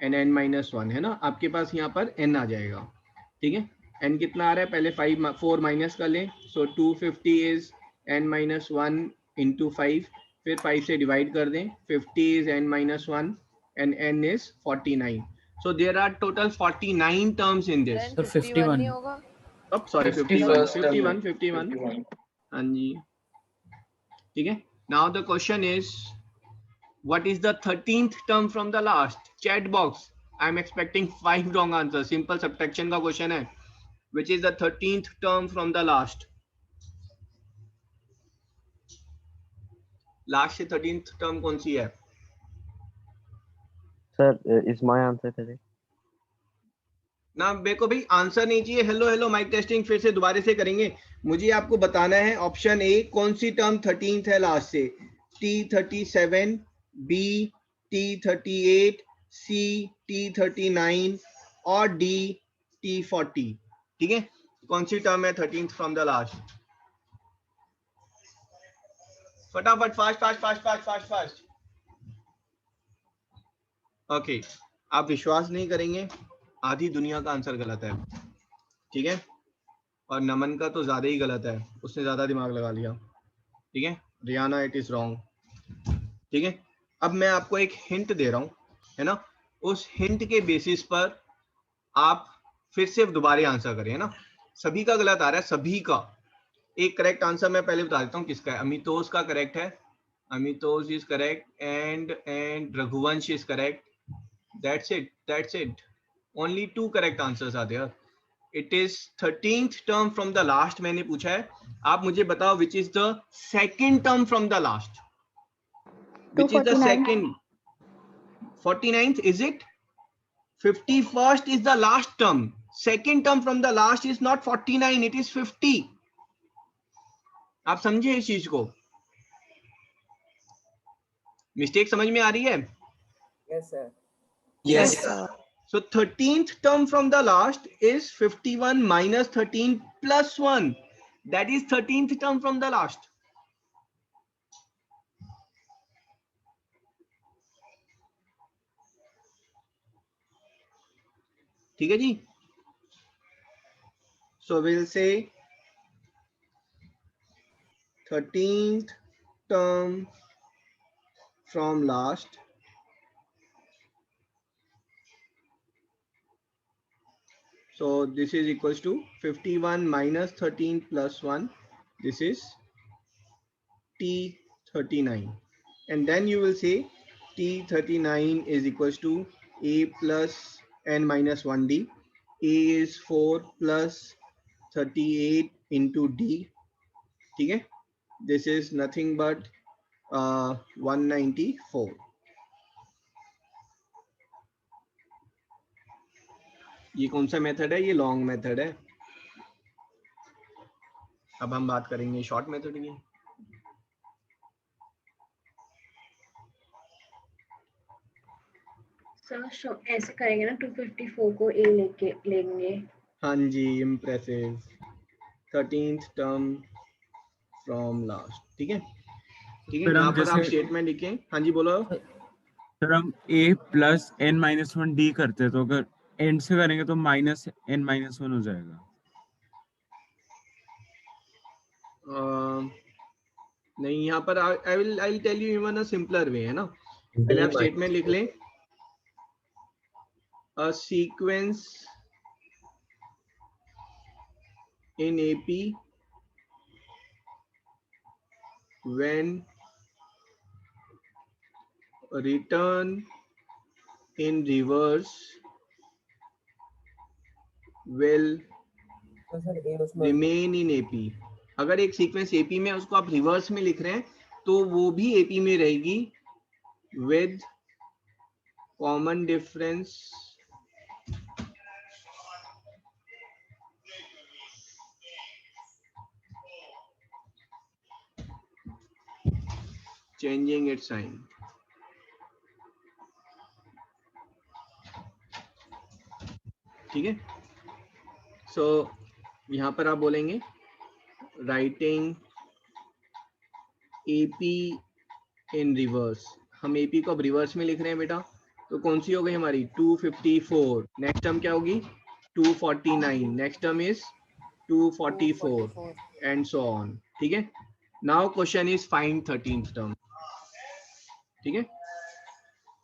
and n-1 है ना। आपके पास यहाँ पर n आ जाएगा। ठीक है, n कितना आ रहा है? पहले 4 माइनस कर लें, सो 250 इज n-1 इंटू 5, फिर 5 से डिवाइड कर दें, 50 is n-1 and n is 49। So there are total 49 terms in this. Sir 51 नहीं होगा। अब सॉरी 51। हाँ जी, ठीक है। Now the question is what is the 13th term from the last? Chat box, I am expecting 5 wrong answers. Simple subtraction का question है। Which is the 13th term from the last? Last से 13th term कौन सी है? Sir is my answer correct? ना Beko भाई answer नहीं चाहिए। Hello hello mic testing, फिर से दोबारा से करेंगे। मुझे आपको बताना है ऑप्शन ए कौन सी टर्म 13th है लास्ट से। T37, B T38, C T39 और D T40। ठीक है, कौन सी टर्म है 13th फ्रॉम द लास्ट? फटाफट, fast fast fast fast fast fast. Okay, आप विश्वास नहीं करेंगे, आधी दुनिया का आंसर गलत है। ठीक है, और नमन का तो ज्यादा ही गलत है, उसने ज्यादा दिमाग लगा लिया। ठीक है, रियाना इट इज रॉन्ग। ठीक है, अब मैं आपको एक हिंट दे रहा हूं, है ना, उस हिंट के बेसिस पर आप फिर से दोबारा आंसर करें, है ना। सभी का गलत आ रहा है, सभी का। एक करेक्ट आंसर मैं पहले बता देता हूँ किसका है। अमितोष का करेक्ट है, Amitosh is correct, and Raghuvansh is correct. That's it. That's it. Only 2 correct answers are there. It is 13th term from the last मैंने पूछा है। आप मुझे बताओ which is the second term from the last. Which is the 249. second? 49th is it? 51st is the last term. Second term from the last is not 49, it is 50. आप समझे इस चीज को? मिस्टेक समझ में आ रही है? Yes, sir. Yes, Yes, sir. So 13th term from the last is 51 minus 13 plus 1. That is 13th term from the last. ठीक है जी? So we'll say 13th term from last so this is equals to 51 minus 13 plus 1. This is T39, and then you will say T39 is equals to A plus n minus 1D. A is 4 plus 38 into D. ठीक है? This is nothing but 194. ये कौन सा method है? ये long method है। अब हम बात करेंगे शॉर्ट मेथड की। सर ऐसे करेंगे ना, 254 को ए लेके लेंगे। हाँ जी, impressive. 13th term from last. ठीक है, ठीक है। यहाँ पर आप स्टेटमेंट लिखें। हाँ जी, बोलो सर। हम a plus n minus 1 d करते हैं, तो अगर एंड से करेंगे तो माइनस n माइनस 1 हो जाएगा। नहीं, यहाँ पर I will tell you even a simpler way, है ना। पहले आप स्टेटमेंट लिख लें। A sequence in AP when return in reverse will remain in AP। अगर एक सीक्वेंस AP में उसको आप रिवर्स में लिख रहे हैं तो वो भी AP में रहेगी with common difference changing its sign। ठीक है। सो यहाँ पर आप बोलेंगे राइटिंग AP इन रिवर्स। हम AP को अब रिवर्स में लिख रहे हैं बेटा, तो कौन सी हो गई हमारी? 254। नेक्स्ट टर्म क्या होगी? 249। Next term is 244 and so on. ठीक है। Now question is find 13th term. ठीक है।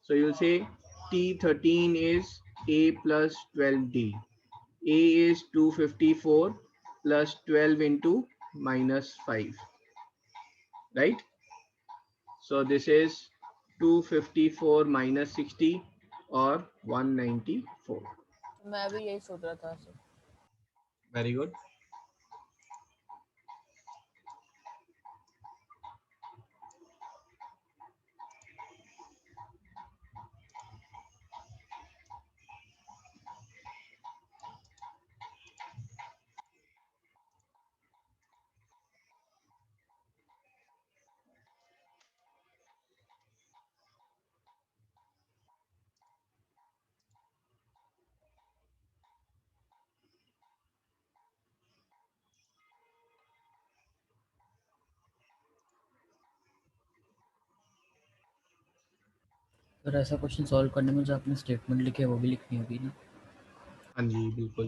सो यू विल से T13 is A plus 12D. A is 254 plus 12 into minus 5, right? So this is 254 minus 60 or 194. मैं भी यही सोच रहा था सर। Very good. सर ऐसा क्वेश्चन सॉल्व करने में जो आपने स्टेटमेंट लिखी है वो भी लिखनी होगी ना? हाँ जी, बिल्कुल।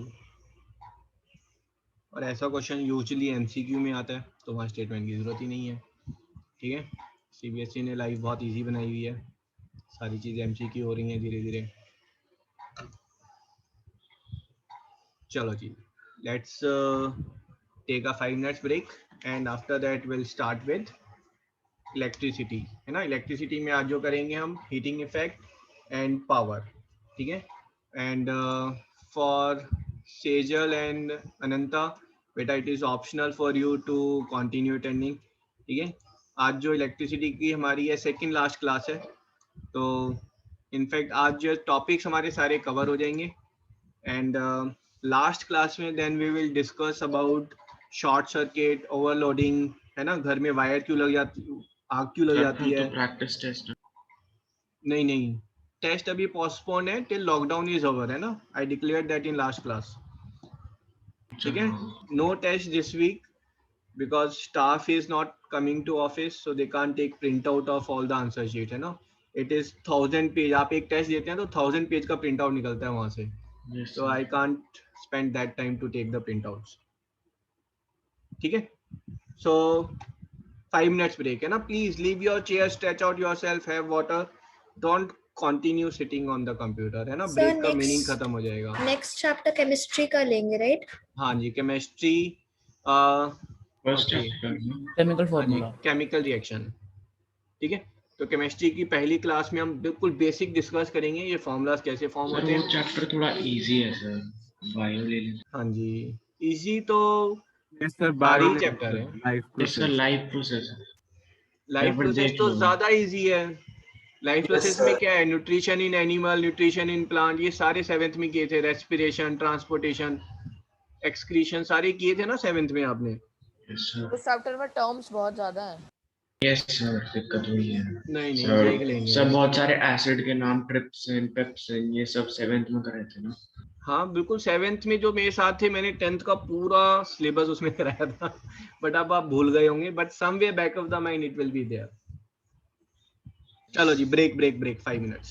और ऐसा क्वेश्चन यूजुअली MCQ में आता है, तो वहाँ स्टेटमेंट की जरूरत ही नहीं है। ठीक है। सीबीएसई ने लाइफ बहुत इजी बनाई हुई है, सारी चीजें एमसीक्यू हो रही हैं धीरे धीरे। चलो जी, let's take a 5 minutes break and after that will start with electricity, है ना। इलेक्ट्रिसिटी में आज जो करेंगे हम हीटिंग इफेक्ट एंड पावर, ठीक है। And for Sejal and Ananta, बेटा it is optional for you to continue attending, ठीक है। आज जो इलेक्ट्रिसिटी की हमारी ये सेकंड लास्ट क्लास है, तो इनफैक्ट आज जो टॉपिक्स हमारे सारे कवर हो जाएंगे एंड लास्ट क्लास में then we will discuss about short circuit, overloading, है ना। घर में वायर क्यों लग जाती, आग क्यों लग जाती है। प्रैक्टिस टेस्ट नहीं, टेस्ट अभी पोस्टपोन है टिल लॉकडाउन इज ओवर, है ना। I declare that in last class, ठीक है। No test this week because staff is not coming to office, so they can't take print out of all the answer sheet, है ना। It is 1000 page, आप एक test देते हैं तो 1000 page का प्रिंट आउट निकलता है वहां से, so I can't spend that time to take the printouts, ठीक है। So 5 minutes break, है ना। Please leave your chair, stretch out yourself, have water, don't continue sitting on the computer, है ना। Sir, ब्रेक का next- मीनिंग खत्म हो जाएगा। नेक्स्ट चैप्टर केमिस्ट्री का लेंगे, राइट? हाँ जी, chemistry, chemical formula, chemical reaction, ठीक है। तो केमिस्ट्री की पहली क्लास में हम बिल्कुल बेसिक डिस्कस करेंगे, ये फॉर्मूलाज कैसे फॉर्म होते हैं। वो चैप्टर थोड़ा इजी है सर, बायो ले लें। हाँ जी, इजी तो सर सारे ही चैप्टर है। लाइफ प्रोसेस तो ज्यादा इजी है। लाइफ प्रोसेस में क्या है, nutrition in animal, nutrition in plant, ये सारे 7th में किए थे। रेस्पिरेशन, ट्रांसपोर्टेशन, एक्सक्रीशन सारे किए थे ना 7th में आपने। उस चैप्टर में टर्म्स बहुत ज्यादा है। यस सर, दिक्कत हुई है। नहीं देख लेंगे। सब बहुत सारे एसिड के नाम, ट्रिप्सिन, पेप्सिन, ये सब 7th में करे थे ना। हाँ बिल्कुल, 7th में जो मेरे साथ थे, मैंने 10th का पूरा सिलेबस उसमें कराया था, बट अब आप भूल गए होंगे, but somewhere back of the mind it will be there. चलो जी, ब्रेक 5 minutes।